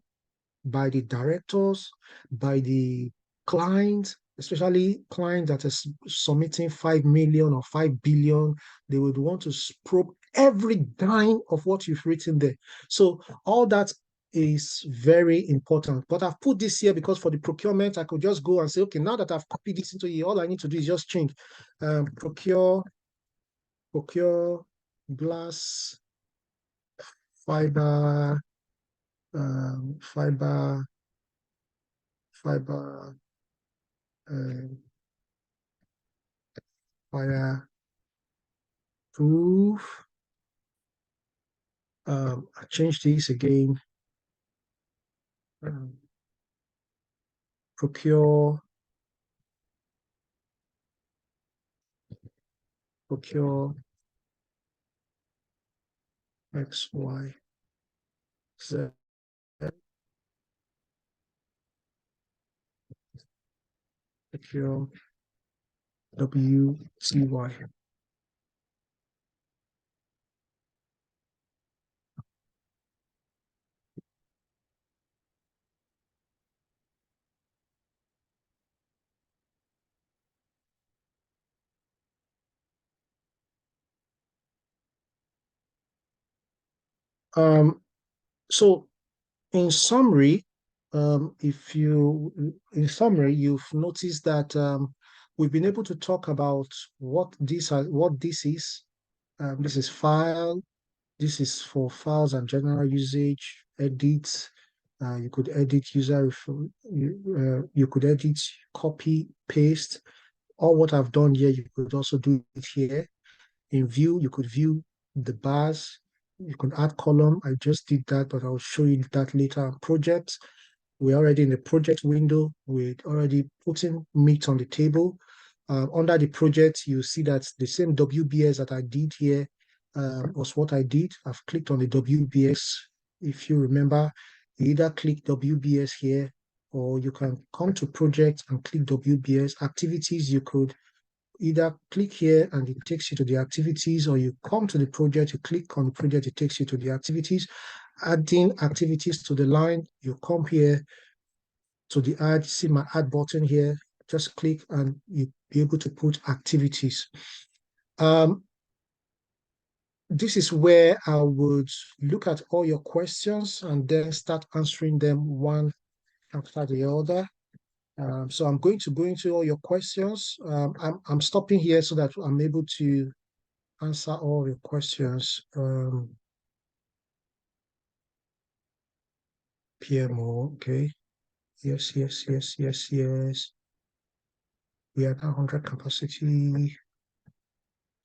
Speaker 1: by the directors, by the clients, especially clients that is submitting 5 million or 5 billion. They would want to probe every dime of what you've written there. So all that is very important. But I've put this here because for the procurement, I could just go and say, okay, now that I've copied this into here, all I need to do is just change procure glass fiber, fiber, fiber, um, fireproof. I change this again. Um, procure X, Y, Z, procure W, C, Y. So in summary, you've noticed that we've been able to talk about what this is. This is file. This is for files and general usage, edits. You could edit you could edit, copy, paste. All what I've done here, you could also do it here. In view, you could view the bars. You could add column. I just did that, but I'll show you that later. Projects. We're already in the project window. We're already putting meat on the table. Under the project, you see that the same WBS that I did here was what I did. I've clicked on the WBS. If you remember, you either click WBS here, or you can come to project and click WBS. Activities, you could either click here and it takes you to the activities, or you come to the project, you click on the project, it takes you to the activities. Adding activities to the line, you come here to the add, see my add button here, just click and you'll be able to put activities. This is where I would look at all your questions and then start answering them one after the other. So I'm going to go into all your questions. I'm stopping here so that I'm able to answer all your questions. PMO, okay. Yes. We are at 100 capacity.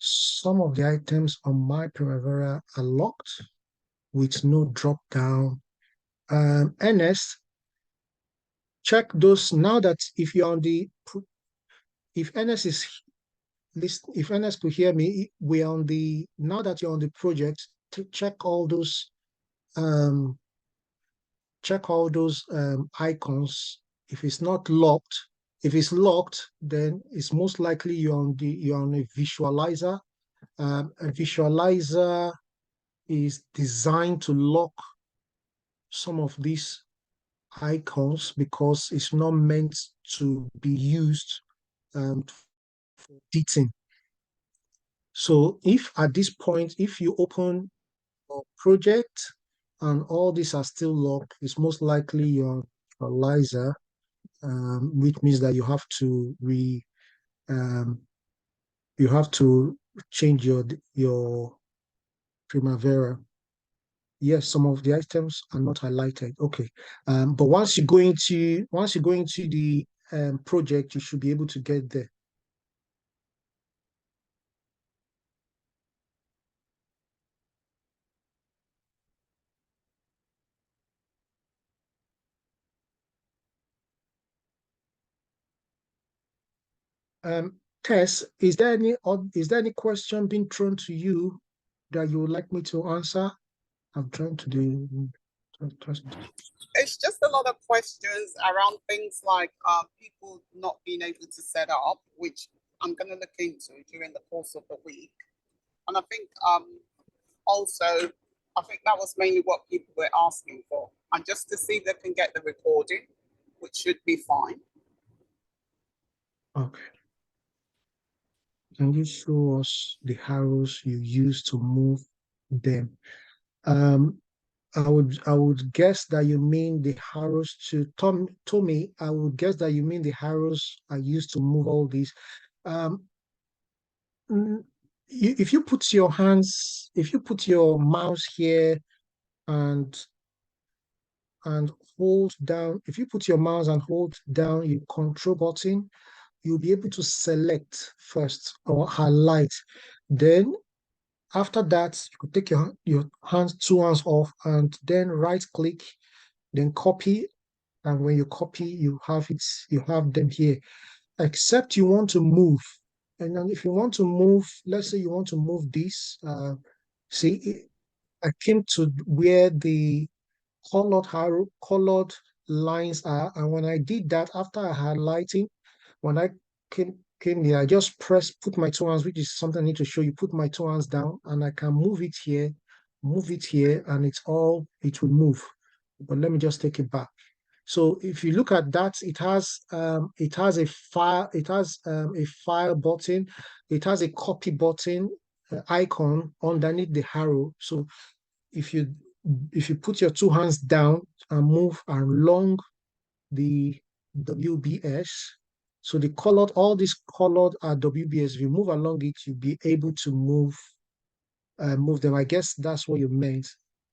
Speaker 1: Some of the items on my Primavera are locked with no drop down. NS, check those now that if you're on the, if NS is if NS could hear me, we're on the, now that you're on the project, to check all those icons. If it's not locked, if it's locked, then it's most likely you're on a visualizer. A visualizer is designed to lock some of these icons because it's not meant to be used for editing. So if at this point, if you open a project and all these are still locked, it's most likely your visualizer, which means that you have to change your Primavera. Yes, some of the items are not highlighted. Okay, but once you go into the project, you should be able to get there. Tess, is there any question being thrown to you that you would like me to answer? I'm trying to do.
Speaker 4: It's just a lot of questions around things like people not being able to set up, which I'm going to look into during the course of the week. And I think also, I think that was mainly what people were asking for. And just to see if they can get the recording, which should be fine.
Speaker 1: Okay. Can you show us the arrows you use to move them? I would guess that you mean the arrows to Tommy. I would guess that you mean the arrows are used to move all these. If you put your mouse here and hold down, if you put your mouse and hold down your control button, you'll be able to select first or highlight. Then after that, you could take your two hands off and then right click, then copy. And when you copy, you have them here. Except you want to move. And then if you want to move, let's say you want to move this, see, I came to where the colored lines are. And when I did that, after highlighting, when I came here, I just put my two hands, which is something I need to show you, put my two hands down, and I can move it here, and it will move. But let me just take it back. So if you look at that, it has a file button, it has a copy button icon underneath the arrow. So if you if you put your two hands down and move along the WBS, so the colored, all these colored are WBS. If you move along it, you'll be able to move them. I guess that's what you meant.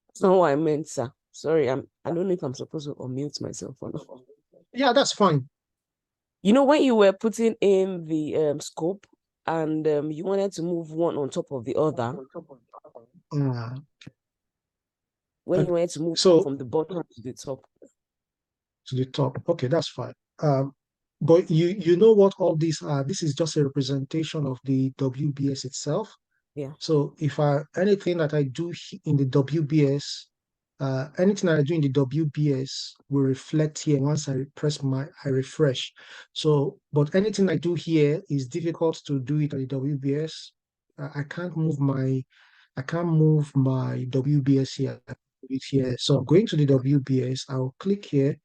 Speaker 6: That's not what I meant, sir. Sorry, I don't know if I'm supposed to unmute myself or not.
Speaker 1: Yeah, that's fine.
Speaker 6: You know, when you were putting in the scope and you wanted to move one on top of the other, when you wanted to move from the bottom to the top.
Speaker 1: To the top. Okay, that's fine. But you know what all these are? This is just a representation of the WBS itself.
Speaker 6: Yeah.
Speaker 1: So if anything that I do in the WBS, anything that I do in the WBS will reflect here once I refresh. So, but anything I do here is difficult to do it at the WBS. I can't move my WBS here. So going to the WBS, I'll click here.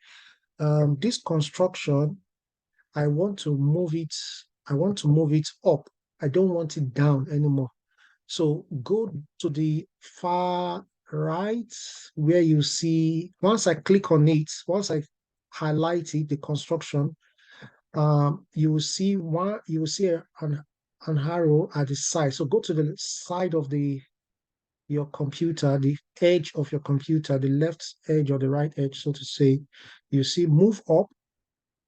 Speaker 1: This construction, I want to move it up. I don't want it down anymore. So go to the far right where you see, once I click on it, once I highlight it, the construction, you will see an arrow at the side. So go to the side of your computer, the edge of your computer, the left edge or the right edge, so to say. You see move up,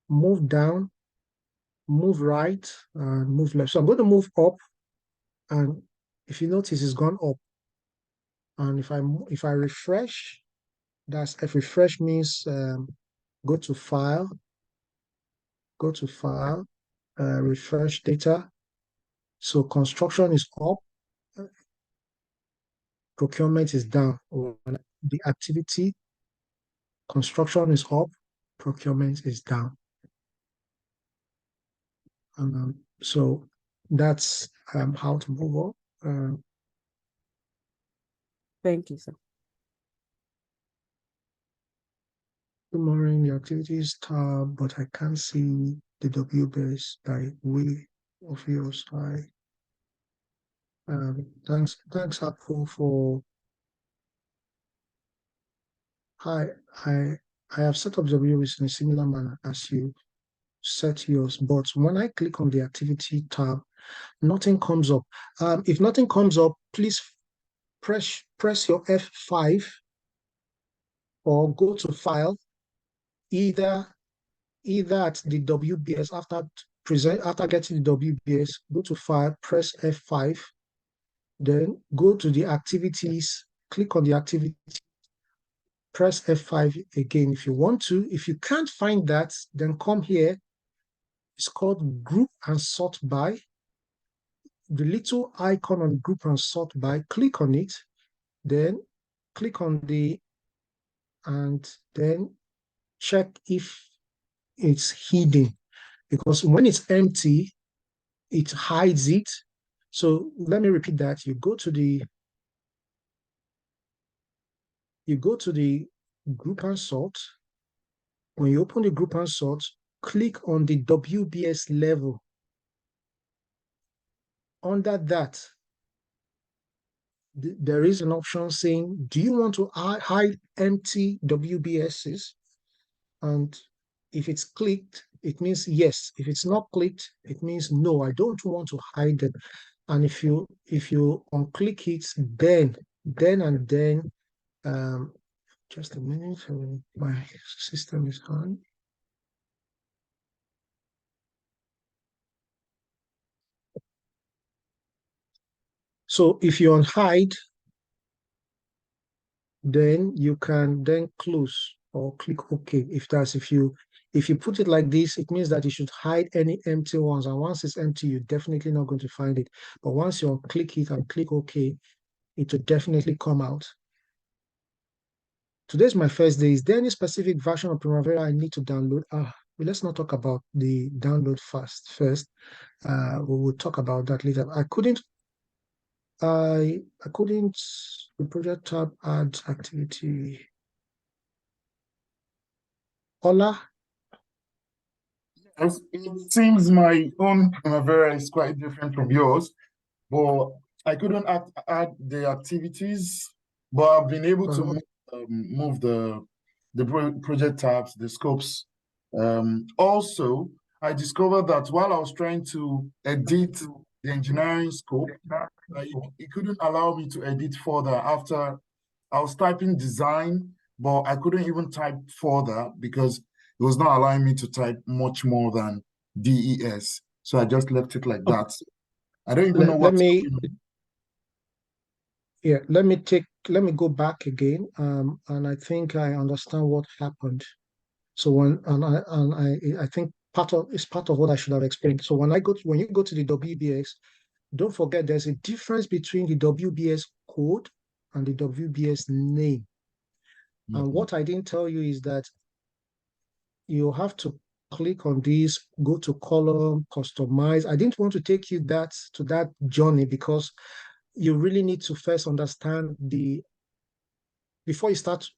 Speaker 1: move down, move right, and move left. So I'm going to move up, and if you notice, it's gone up. And if I refresh, if refresh means go to file, refresh data. So construction is up, procurement is down. Or the activity, construction is up, procurement is down. So that's how to move on.
Speaker 6: Thank you, sir.
Speaker 1: Good morning, the activities tab, but I can't see the WBS by way of your side. Thanks, Apple, for. I have set up WBS in a similar manner as you set yours, but when I click on the activity tab, nothing comes up. If nothing comes up, please press your F5 or go to file, either at the WBS after getting the WBS, go to file, press F5, then go to the activities, click on the activity, press F5 again if you want to. If you can't find that, then come here. It's called group and sort by. The little icon on group and sort by, click on it, then click on and then check if it's hidden, because when it's empty, it hides it. So let me repeat that. You go to the group and sort. When you open the group and sort, click on the WBS level. Under that, there is an option saying, do you want to hide empty WBSs? And if it's clicked, it means yes. If it's not clicked, it means no, I don't want to hide them. And if you unclick it, then just a minute, my system is on. So if you unhide, then you can then close or click OK. If you put it like this, it means that you should hide any empty ones. And once it's empty, you're definitely not going to find it. But once you click it and click OK, it will definitely come out. Today's my first day. Is there any specific version of Primavera I need to download? Well, let's not talk about the download first. We will talk about that later. I couldn't, the project tab add activity. Ola?
Speaker 7: It seems my own Primavera is quite different from yours, but I couldn't add the activities, but I've been able to move move the project tabs, the scopes. Also, I discovered that while I was trying to edit the engineering scope, it couldn't allow me to edit further after I was typing design, but I couldn't even type further because it was not allowing me to type much more than DES. So I just left it like that. I don't even know what's going on.
Speaker 1: Yeah, let me go back again. And I think I understand what happened. So I think it's part of what I should have explained. So when you go to the WBS, don't forget there's a difference between the WBS code and the WBS name. And what I didn't tell you is that you have to click on this, go to column, customize. I didn't want to take you to that journey because you really need to first understand before you start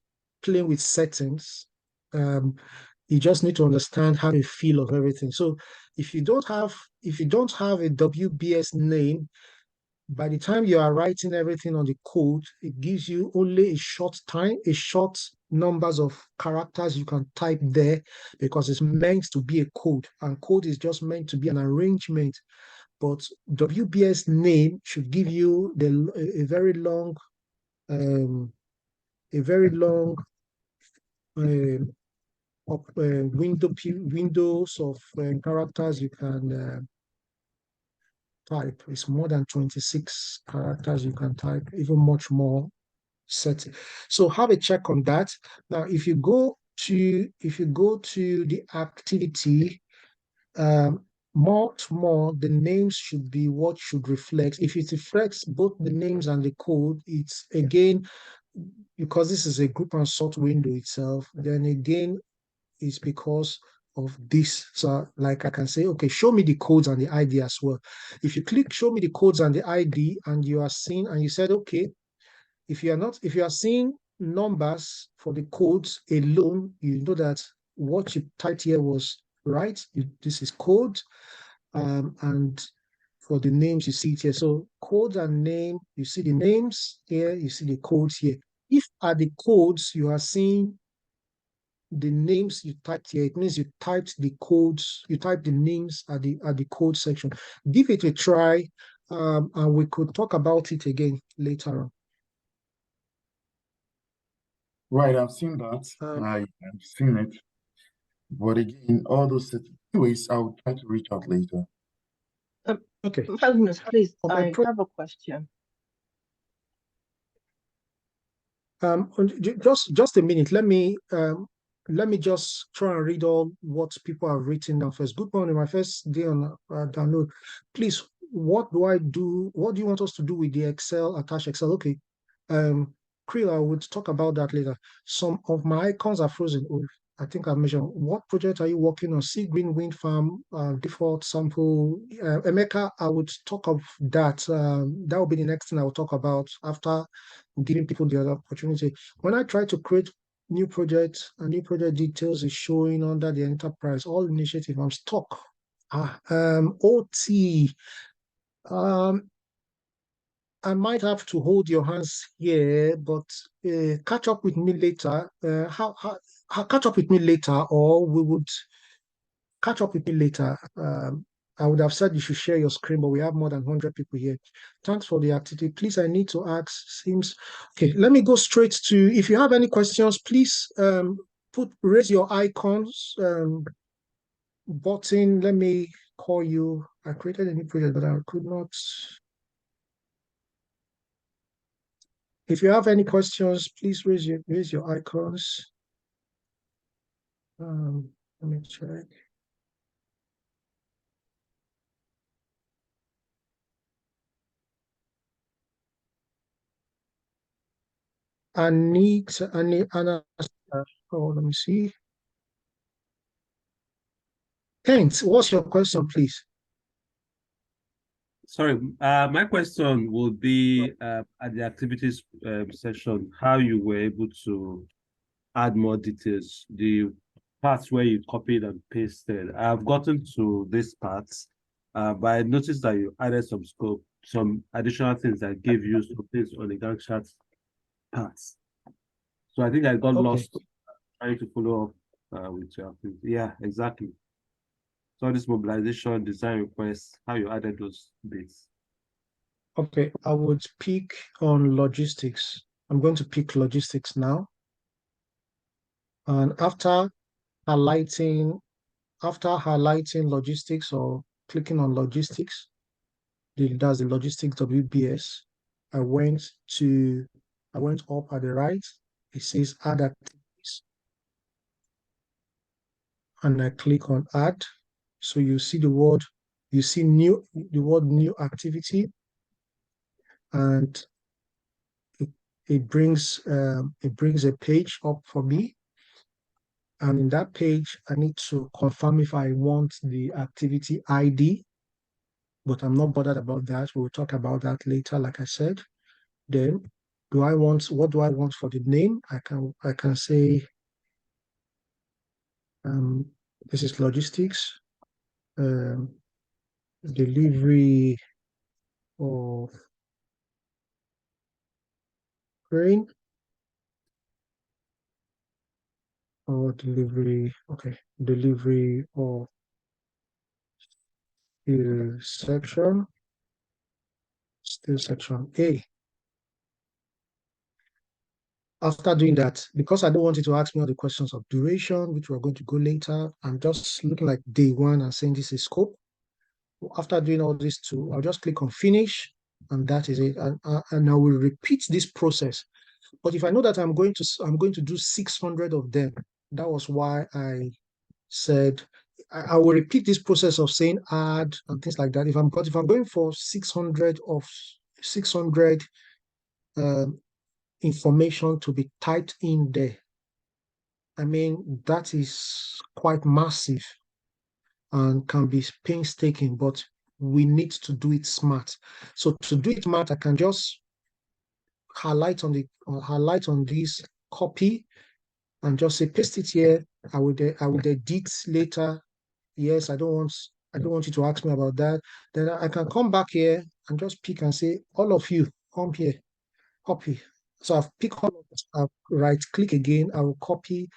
Speaker 1: playing with settings, you just need to understand how the feel of everything. So if you don't have a WBS name, by the time you are writing everything on the code, it gives you only a short numbers of characters you can type there because it's meant to be a code, and code is just meant to be an arrangement. But WBS name should give you a very long windows of characters you can type. It's more than 26 characters you can type, even much more set. So have a check on that. Now, if you go to the activity, more the names should be what should reflect. If it reflects both the names and the code, it's again, because this is a group and sort window itself, then again, it's because of this. So like I can say, okay, show me the codes and the ID as well. If you click show me the codes and the ID and you are seeing, and you said, okay, if you are seeing numbers for the codes alone, you know that what you typed here was right. This is code. And for the names, you see it here. So code and name, you see the names here, you see the codes here. If at the codes you are seeing the names you typed here, it means you typed the codes, you typed the names at the code section. Give it a try, and we could talk about it again later on.
Speaker 7: Right, I've seen that. I've seen it. But again, all those anyways, I'll try to reach out later.
Speaker 1: Okay.
Speaker 8: Magnus, please,
Speaker 1: For my
Speaker 8: I have a question.
Speaker 1: Just a minute. Let me just try and read all what people have written down first. Good morning. My first day on download. Please, what do I do? What do you want us to do with the Excel, attach Excel? Okay. Krill, I would talk about that later. Some of my icons are frozen. Oh, I think I mentioned. What project are you working on? Sea Green Wind Farm, default sample. Emeka, I would talk of that. That will be the next thing I will talk about after giving people the other opportunity. When I try to create new projects, and new project details is showing under the enterprise, all initiative, I'm stuck. OT. I might have to hold your hands here, but catch up with me later. Catch up with me later, or we would catch up with me later. I would have said you should share your screen, but we have more than 100 people here. Thanks for the activity. Please, I need to ask, okay, let me go straight to, if you have any questions, please raise your icons button. Let me call you. I created a new project, but I could not. If you have any questions, please raise your icons. Let me check. Anna, oh, let me see. Thanks. What's your question, please?
Speaker 9: Sorry, my question would be at the activities section, how you were able to add more details, the parts where you copied and pasted. I've gotten to this part, but I noticed that you added some scope, some additional things that give you some things on the Gantt chart parts. So I think I got
Speaker 1: Okay.
Speaker 9: lost trying to follow up with your activity. Yeah, exactly. So this mobilization, design requests, how you added those bits.
Speaker 1: Okay, I would pick on logistics. I'm going to pick logistics now. And highlighting, after highlighting logistics or clicking on logistics, that's the logistics WBS, I went up at the right. It says add activities. And I click on add. So you see the word new activity, and it brings a page up for me. And in that page, I need to confirm if I want the activity ID, but I'm not bothered about that. We'll talk about that later, like I said. Then what do I want for the name? I can say this is logistics, delivery of grain or delivery of section, still section A. After doing that, because I don't want you to ask me all the questions of duration, which we're going to go later, I'm just looking like day one and saying this is scope. After doing all these two, I'll just click on finish, and that is it. And I will repeat this process. But if I know that I'm going to do 600 of them, that was why I said I will repeat this process of saying add and things like that. If I'm going for 600 information to be typed in there, I mean, that is quite massive and can be painstaking, but we need to do it smart. So to do it smart, I can just highlight on this copy and just say paste it here. I would edit later. Yes, I don't want you to ask me about that. Then I can come back here and just pick and say, all of you come here, copy. So I've picked all of this. I'll right click again. I will copy.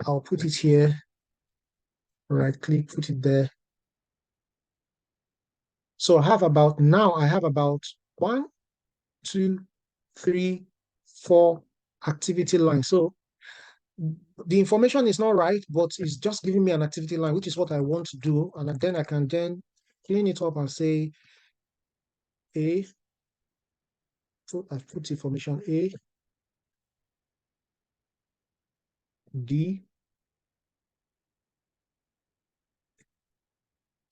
Speaker 1: I'll put it here. Right click, put it there. So I have about 1, 2, 3, 4 activity lines. So the information is not right, but it's just giving me an activity line, which is what I want to do. And then I can then clean it up and say A. I've put information A, D,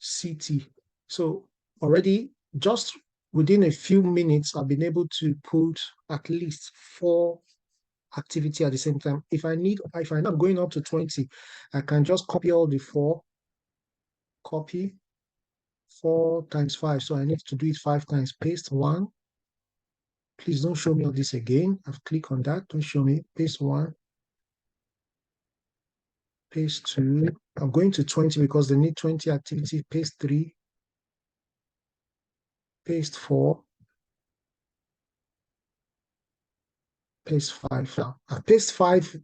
Speaker 1: CT. So already just within a few minutes, I've been able to put at least 4 activity at the same time. If I know I'm going up to 20, I can just copy all the 4, copy 4 times 5. So I need to do it 5 times, paste 1. Please don't show me all this again. I've clicked on that. Don't show me. Paste 1. Paste 2. I'm going to 20 because they need 20 activity. Paste 3. Paste 4. Paste 5 now. I paste 5,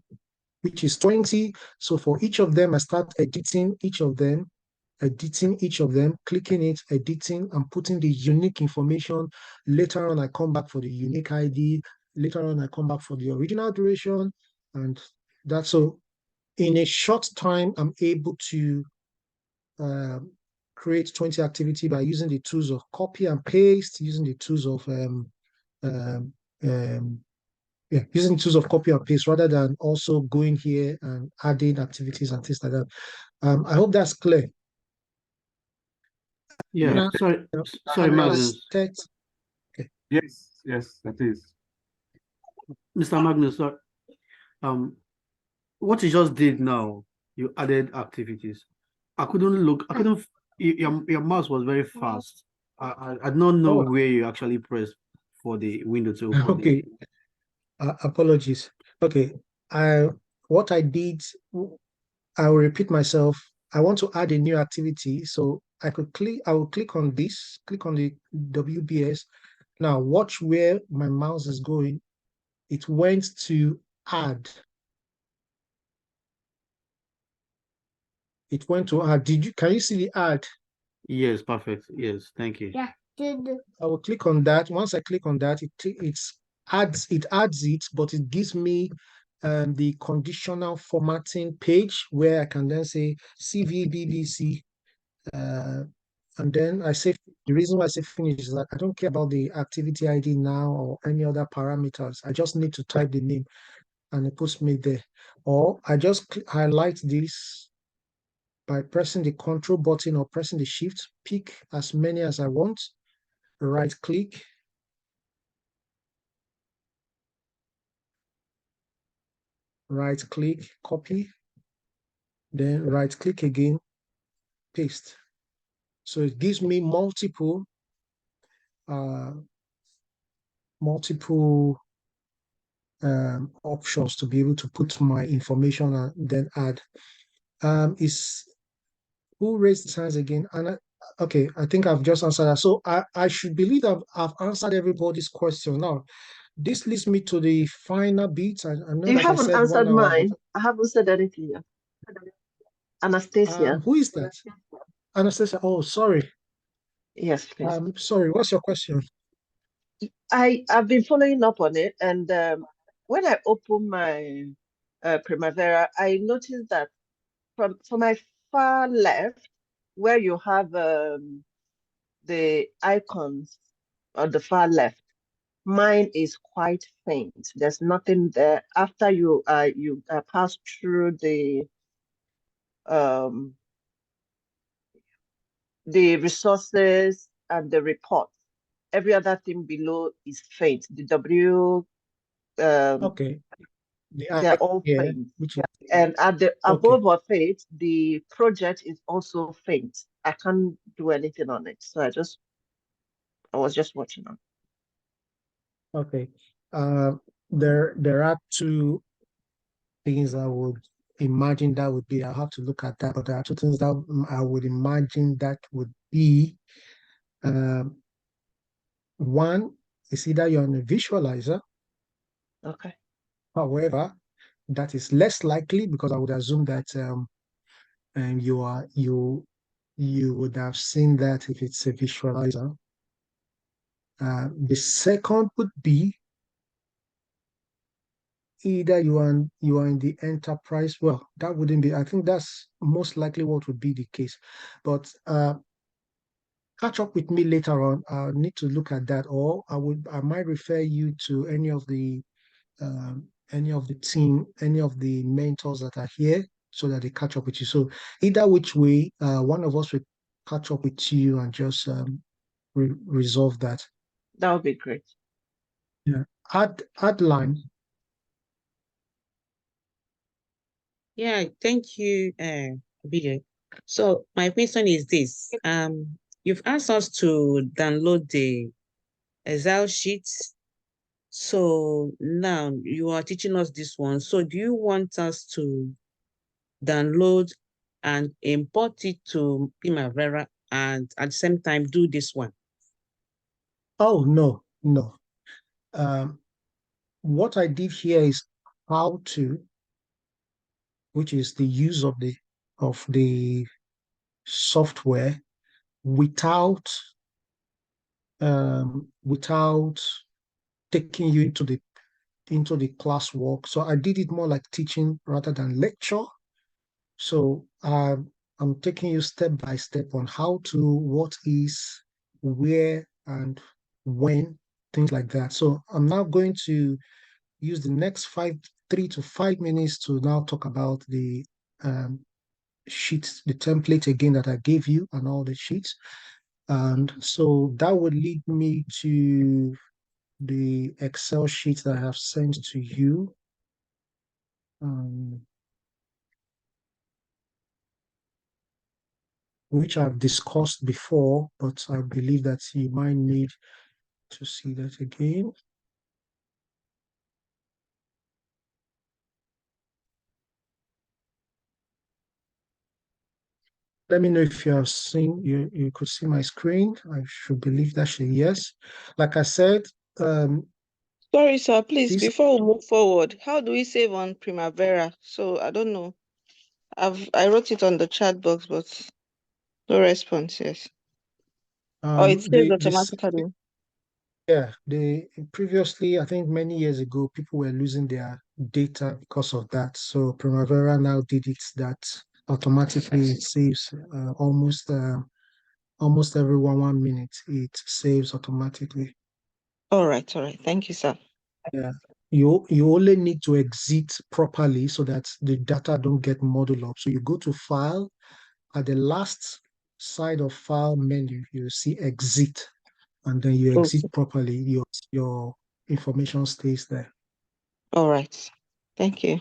Speaker 1: which is 20. So for each of them, I start editing each of them, clicking it, editing, and putting the unique information. Later on, I come back for the unique ID. Later on, I come back for the original duration. And that's so in a short time, I'm able to create 20 activity by using the tools of copy and paste, using the tools of using tools of copy and paste rather than also going here and adding activities and things like that. I hope that's clear.
Speaker 8: Yeah,
Speaker 1: Now,
Speaker 8: sorry, Magnus.
Speaker 9: Yes, that is.
Speaker 8: Mr. Magnus, sorry. What you just did now, you added activities. I couldn't, your mouse was very fast. I don't know where you actually pressed for the window to open.
Speaker 1: Okay. Apologies. Okay. What I did, I will repeat myself. I want to add a new activity. So I will click on this, click on the WBS. Now watch where my mouse is going. It went to add. It went to add. Can you see the add?
Speaker 8: Yes, perfect. Yes, thank you.
Speaker 10: Yeah, did
Speaker 1: I will click on that. Once I click on that, it adds it, but it gives me the conditional formatting page where I can then say CVBBC, and then I say the reason why I say finish is that I don't care about the activity ID now or any other parameters. I just need to type the name and it puts me there. Or I just highlight this by pressing the control button or pressing the shift, pick as many as I want, right click, copy, then right click again, paste. So it gives me multiple options to be able to put my information and then add. Is who raised his hands again? And okay, I think I've just answered that. So I should believe I've answered everybody's question. Now, this leads me to the final bit. I know
Speaker 10: you
Speaker 1: that I
Speaker 10: haven't
Speaker 1: said 1
Speaker 10: answered
Speaker 1: hour,
Speaker 10: mine? I haven't said anything yet. Anastasia.
Speaker 1: who is that? Anastasia. Oh, sorry.
Speaker 10: Yes, please.
Speaker 1: Sorry. What's your question?
Speaker 10: I've been following up on it, and when I open my Primavera, I noticed that from my far left, where you have the icons on the far left, mine is quite faint. There's nothing there. After you pass through the resources and the reports, every other thing below is faint. The W,
Speaker 1: Okay.
Speaker 10: they're all
Speaker 1: Yeah,
Speaker 10: faint.
Speaker 1: which is
Speaker 10: And at the
Speaker 1: okay.
Speaker 10: above of it, the project is also faint. I can't do anything on it. So I was just watching on.
Speaker 1: Okay. There are two things I would imagine that would be. I'll have to look at that, but there are two things that I would imagine that would be. One is either you're on a visualizer.
Speaker 10: Okay.
Speaker 1: However, that is less likely because I would assume that and you would have seen that if it's a visualizer. The second would be either you are in the enterprise. Well, that wouldn't be. I think that's most likely what would be the case. But catch up with me later on. I'll need to look at that, or I might refer you to any of the team, any of the mentors that are here, so that they catch up with you. So either which way, one of us will catch up with you and just resolve that.
Speaker 10: That would be great.
Speaker 1: Yeah. Add line.
Speaker 11: Yeah, thank you, BJ. So my question is this. You've asked us to download the Excel sheets. So now you are teaching us this one. So do you want us to download and import it to Primavera and at the same time do this one?
Speaker 1: Oh, no. What I did here is how to, which is the use of the software without taking you into the classwork. So I did it more like teaching rather than lecture. So I'm taking you step by step on how to, what is, where, and when, things like that. So I'm now going to use the next 3 to 5 minutes to now talk about the sheets, the template again that I gave you and all the sheets. And so that would lead me to the Excel sheet that I have sent to you. Which I've discussed before, but I believe that you might need to see that again. Let me know if you have seen, you could see my screen. I should believe that's a yes. Like I said,
Speaker 12: Sorry, sir, please,
Speaker 1: this,
Speaker 12: before we move forward, how do we save on Primavera? So I don't know. I wrote it on the chat box, but no response. Yes. Or it saves
Speaker 1: The
Speaker 12: automatically.
Speaker 1: yeah, previously, I think many years ago, people were losing their data because of that. So Primavera now did it that automatically it saves almost every 1 minute. It saves automatically.
Speaker 12: All right. All right. Thank you, sir.
Speaker 1: Yeah. You only need to exit properly so that the data don't get muddled up. So you go to File, at the last side of File menu, you see Exit, and then you exit
Speaker 12: Okay.
Speaker 1: properly. Your information stays there.
Speaker 12: All right. Thank you.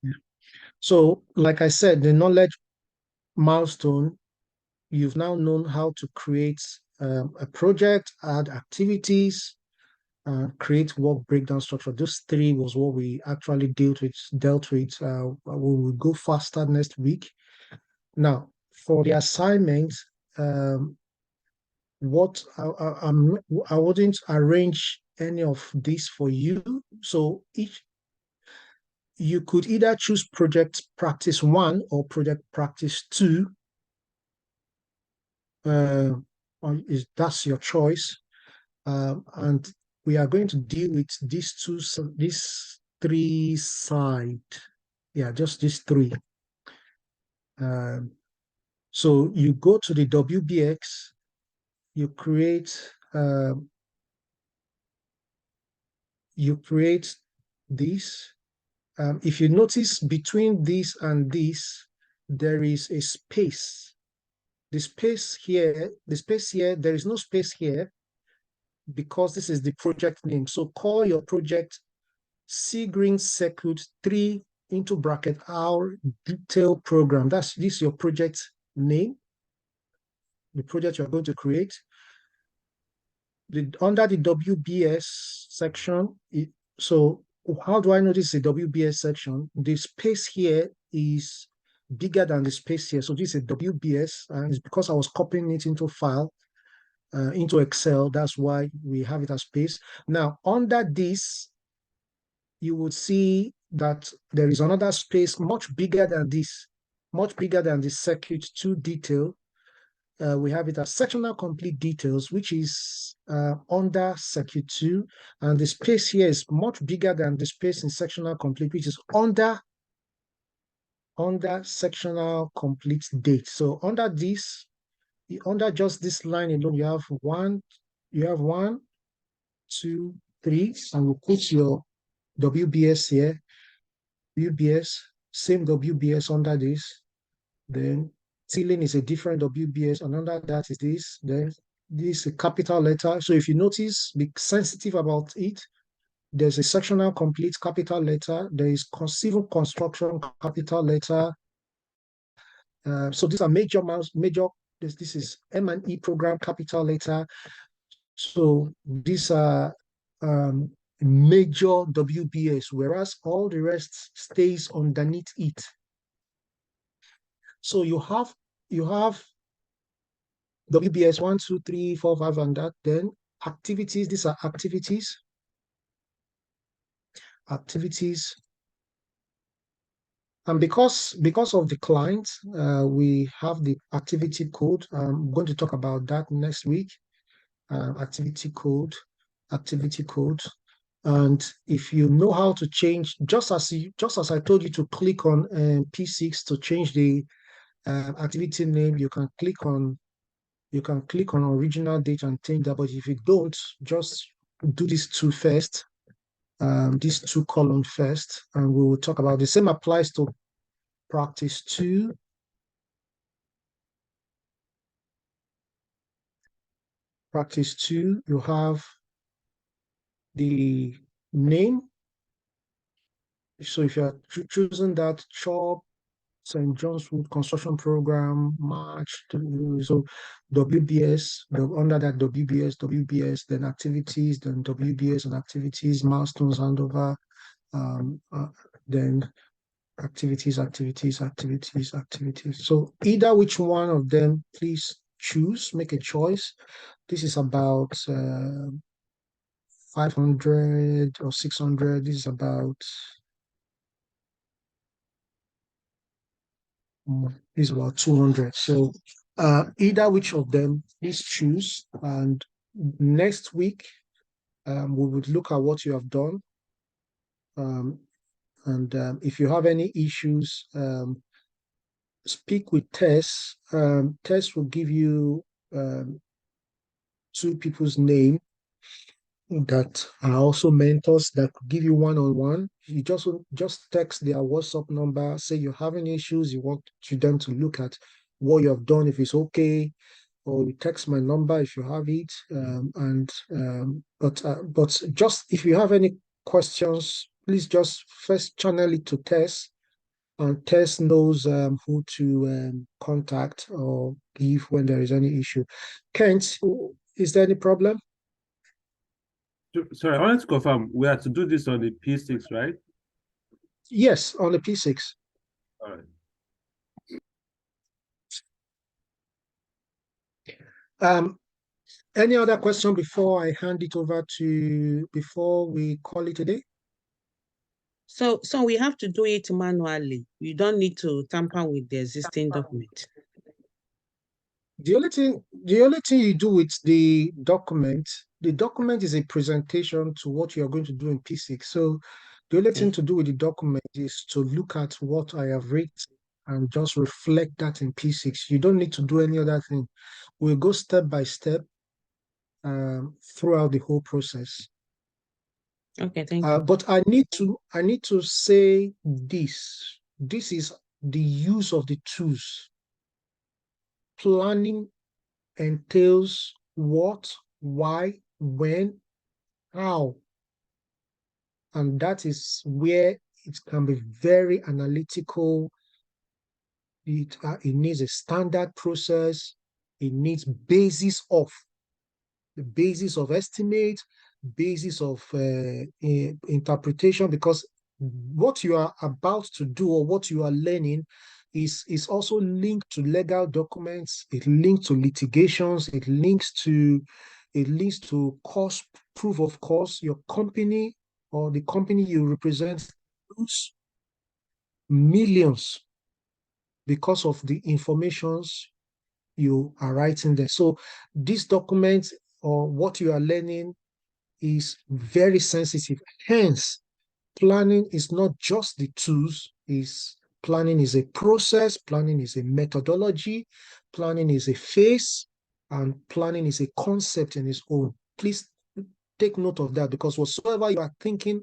Speaker 1: Yeah. So, like I said, the knowledge milestone, you've now known how to create a project, add activities, create work breakdown structure. Those three was what we actually dealt with. We will go faster next week. Now, for the assignment, what I wouldn't arrange any of this for you. So you could either choose project practice 1 or project practice 2. That's your choice. And we are going to deal with these three side. Yeah, just these three. So you go to the WBX, you create this. If you notice between this and this, there is a space. The space here, there is no space here because this is the project name. So call your project C Green Circuit 3 into bracket our detail program. This is your project name, the project you're going to create. Under the WBS section, so how do I know this is a WBS section? The space here is bigger than the space here. So this is a WBS, and it's because I was copying it into file, into Excel. That's why we have it as space. Now, under this, you would see that there is another space much bigger than this, much bigger than the circuit 2 detail. We have it as sectional complete details, which is under circuit 2. And the space here is much bigger than the space in sectional complete, which is under sectional complete date. So under this, under just this line alone, you have one, two, three, and we put your WBS here, WBS, same WBS under this. Then ceiling is a different WBS, and under that is this. Then this is a capital letter. So if you notice, be sensitive about it. There's a sectional complete capital letter. There is civil construction capital letter. So these are major. This is M&E program capital letter. So these are major WBS, whereas all the rest stays underneath it. So you have WBS 1, 2, 3, 4, 5, and that. Then activities. These are activities. And because of the client, we have the activity code. I'm going to talk about that next week. Activity code. And if you know how to change, just as I told you to click on P6 to change the activity name, you can click on original date and change that. But if you don't, just do these two first, these two columns first, and we will talk about the same applies to practice 2. Practice 2, you have the name. So if you're choosing that CHOP St. John's Wood Construction Program, March, so WBS, under that WBS, then activities, then WBS and activities, milestones handover, then activities. So either which one of them, please choose, make a choice. This is about 500 or 600. This is about is about 200. So either which of them, please choose. And next week, we would look at what you have done. And if you have any issues, speak with Tess. Tess will give you two people's name that are also mentors that could give you one-on-one. You just text their WhatsApp number, say you're having issues, you want them to look at what you have done, if it's okay, or you text my number if you have it. But just if you have any questions, please just first channel it to Tess, and Tess knows who to contact or give when there is any issue. Kent, is there any problem?
Speaker 9: Sorry, I wanted to confirm, we have to do this on the P6, right?
Speaker 1: Yes, on the P6.
Speaker 9: All right.
Speaker 1: Any other question before I hand it over before we call it a day?
Speaker 11: So we have to do it manually. You don't need to tamper with the existing document.
Speaker 1: The only thing you do with the document is a presentation to what you're going to do in P6. So the only thing to do with the document is to look at what I have written and just reflect that in P6. You don't need to do any other thing. We'll go step by step throughout the whole process.
Speaker 11: Okay, thank you.
Speaker 1: But I need to say this. This is the use of the tools. Planning entails what, why, when, how. And that is where it can be very analytical. It needs a standard process. It needs the basis of estimate, basis of interpretation, because what you are about to do or what you are learning is also linked to legal documents. It links to litigations. It links to cost, proof of cost. Your company or the company you represent lose millions because of the informations you are writing there. So this document or what you are learning is very sensitive. Hence, planning is not just the tools, planning is a process, planning is a methodology, planning is a phase, and planning is a concept in its own. Please take note of that, because whatsoever you are thinking,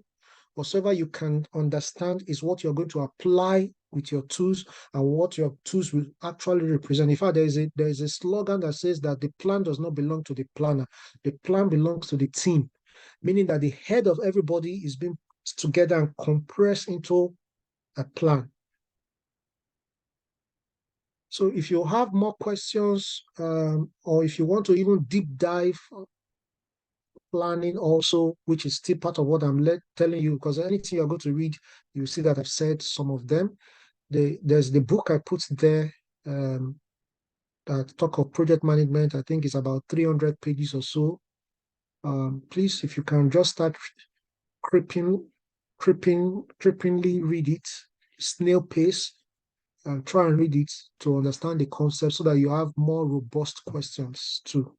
Speaker 1: whatsoever you can understand is what you're going to apply with your tools and what your tools will actually represent. In fact, there is a slogan that says that the plan does not belong to the planner. The plan belongs to the team, meaning that the head of everybody is being put together and compressed into a plan. So if you have more questions, or if you want to even deep dive planning also, which is still part of what I'm telling you, because anything you're going to read, you see that I've said some of them. There's the book I put there that talk of project management. I think it's about 300 pages or so. Please, if you can just start creepingly read it, snail pace, and try and read it to understand the concept so that you have more robust questions too.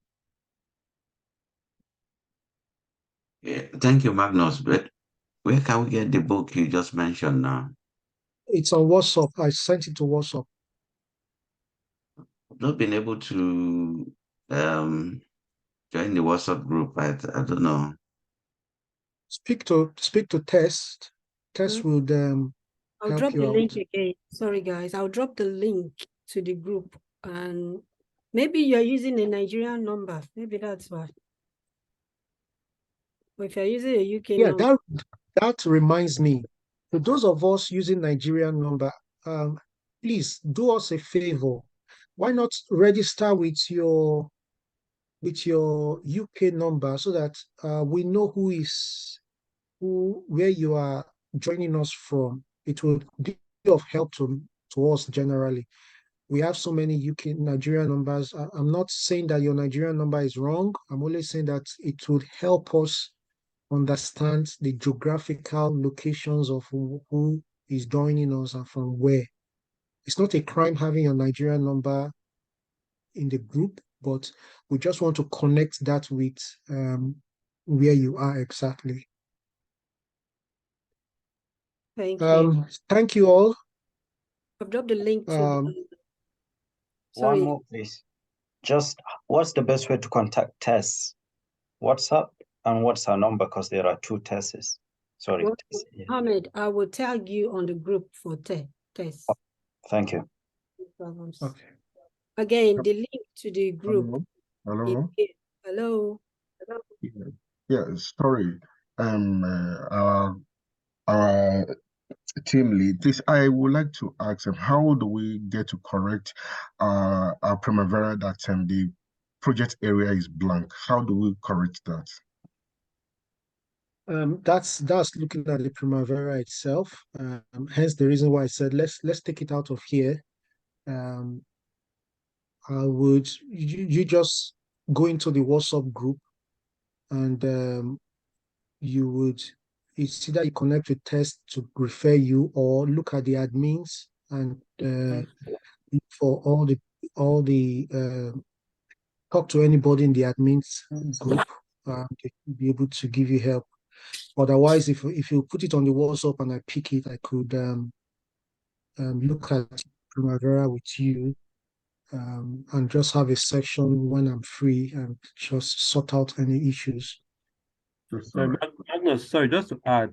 Speaker 13: Yeah, thank you, Magnus. But where can we get the book you just mentioned now?
Speaker 1: It's on WhatsApp. I sent it to WhatsApp.
Speaker 13: I've not been able to join the WhatsApp group. I don't know.
Speaker 1: Speak to Tess. Tess would
Speaker 2: I'll
Speaker 1: help
Speaker 2: drop
Speaker 1: you
Speaker 2: the
Speaker 1: out.
Speaker 2: link again. Sorry, guys. I'll drop the link to the group, and maybe you're using a Nigerian number. Maybe that's why. But if you're using a UK
Speaker 1: Yeah,
Speaker 2: number,
Speaker 1: that reminds me. For those of us using Nigerian number, please do us a favor. Why not register with your UK number so that we know where you are joining us from. It will be of help to us generally. We have so many UK Nigerian numbers. I'm not saying that your Nigerian number is wrong. I'm only saying that it would help us understand the geographical locations of who is joining us and from where. it's not a crime having your Nigerian number in the group, but we just want to connect that with where you are exactly.
Speaker 2: Thank you.
Speaker 1: Thank you all.
Speaker 2: I've dropped the link to
Speaker 14: One
Speaker 2: sorry.
Speaker 14: more, please. Just what's the best way to contact Tess? WhatsApp, and what's her number? Because there are two Tesses. Sorry.
Speaker 2: Well,
Speaker 14: Tess, yeah.
Speaker 2: Ahmed, I will tag you on the group for test.
Speaker 14: Thank you.
Speaker 2: No problems.
Speaker 1: Okay.
Speaker 2: Again, the link to the group.
Speaker 7: Hello.
Speaker 2: is
Speaker 7: Hello.
Speaker 2: here. Hello.
Speaker 7: Yeah, sorry. Our team lead. This I would like to ask him, how do we get to correct our Primavera that the project area is blank? How do we correct that?
Speaker 1: That's looking at the Primavera itself. Hence the reason why I said let's take it out of here. I would you just go into the WhatsApp group and you would it's either you connect with Test to refer you or look at the admins and look for all the talk to anybody in the admins group. They should be able to give you help. Otherwise, if you put it on the WhatsApp and I pick it, I could look at Primavera with you and just have a section when I'm free and just sort out any issues.
Speaker 9: Magnus, sorry, just to add,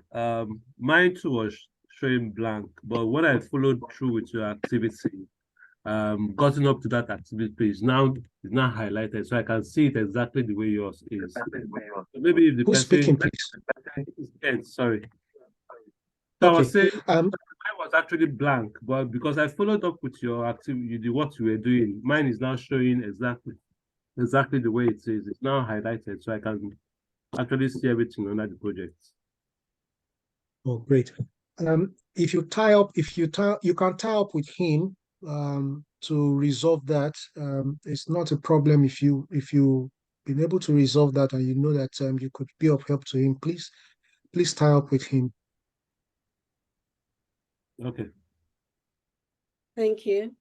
Speaker 9: mine too was showing blank, but when I followed through with your activity, gotten up to that activity page, now it's now highlighted, so I can see it exactly the way yours is. So maybe if the
Speaker 1: Who's
Speaker 9: person
Speaker 1: speaking, please?
Speaker 9: Ed, sorry. So I was
Speaker 1: Okay.
Speaker 9: saying mine was actually blank, but because I followed up with your activity, what you were doing, mine is now showing exactly the way it is. It's now highlighted, so I can actually see everything under the project.
Speaker 1: Oh, great. If you can tie up with him to resolve that. It's not a problem if you been able to resolve that and you know that you could be of help to him. Please tie up with him.
Speaker 9: Okay.
Speaker 2: Thank you.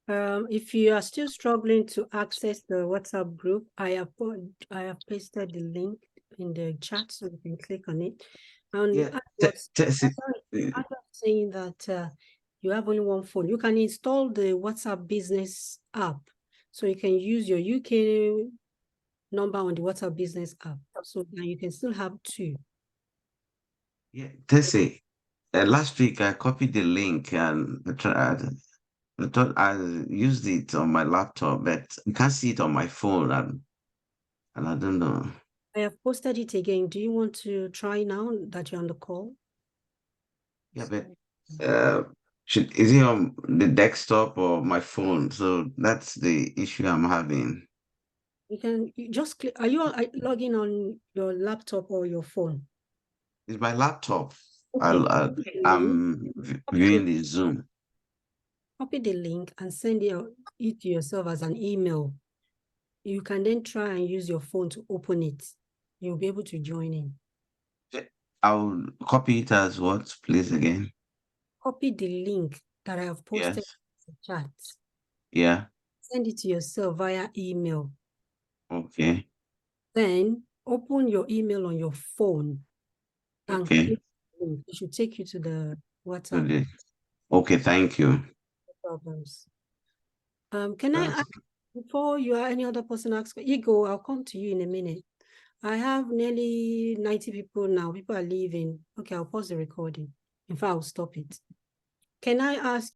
Speaker 2: If you are still struggling to access the WhatsApp group, I have pasted the link in the chat so you can click on it. And
Speaker 13: Yeah,
Speaker 2: I'm saying that you have only one phone. You can install the WhatsApp business app, so you can use your UK number on the WhatsApp business app. So now you can still have two.
Speaker 13: Yeah, Tessie, last week I copied the link and I thought I used it on my laptop, but I can't see it on my phone, and I don't know.
Speaker 2: I have posted it again. Do you want to try now that you're on the call?
Speaker 13: Yeah, but is it on the desktop or my phone? So that's the issue I'm having.
Speaker 2: You just click. Are you logging on your laptop or your phone?
Speaker 13: It's my laptop.
Speaker 2: Okay.
Speaker 13: I'm viewing the Zoom.
Speaker 2: Copy the link and send it to yourself as an email. You can then try and use your phone to open it. You'll be able to join in.
Speaker 13: I'll copy it as what, please, again?
Speaker 2: Copy the link that I have posted
Speaker 13: Yes.
Speaker 2: in the chat.
Speaker 13: Yeah.
Speaker 2: Send it to yourself via email.
Speaker 13: Okay.
Speaker 2: Then open your email on your phone and
Speaker 13: Okay.
Speaker 2: click the link. It should take you to the WhatsApp.
Speaker 13: Okay, thank you.
Speaker 2: No problems. Can I ask, before you are any other person asks, Ego, I'll come to you in a minute. I have nearly 90 people now. People are leaving. Okay, I'll pause the recording. In fact, I'll stop it. Can I ask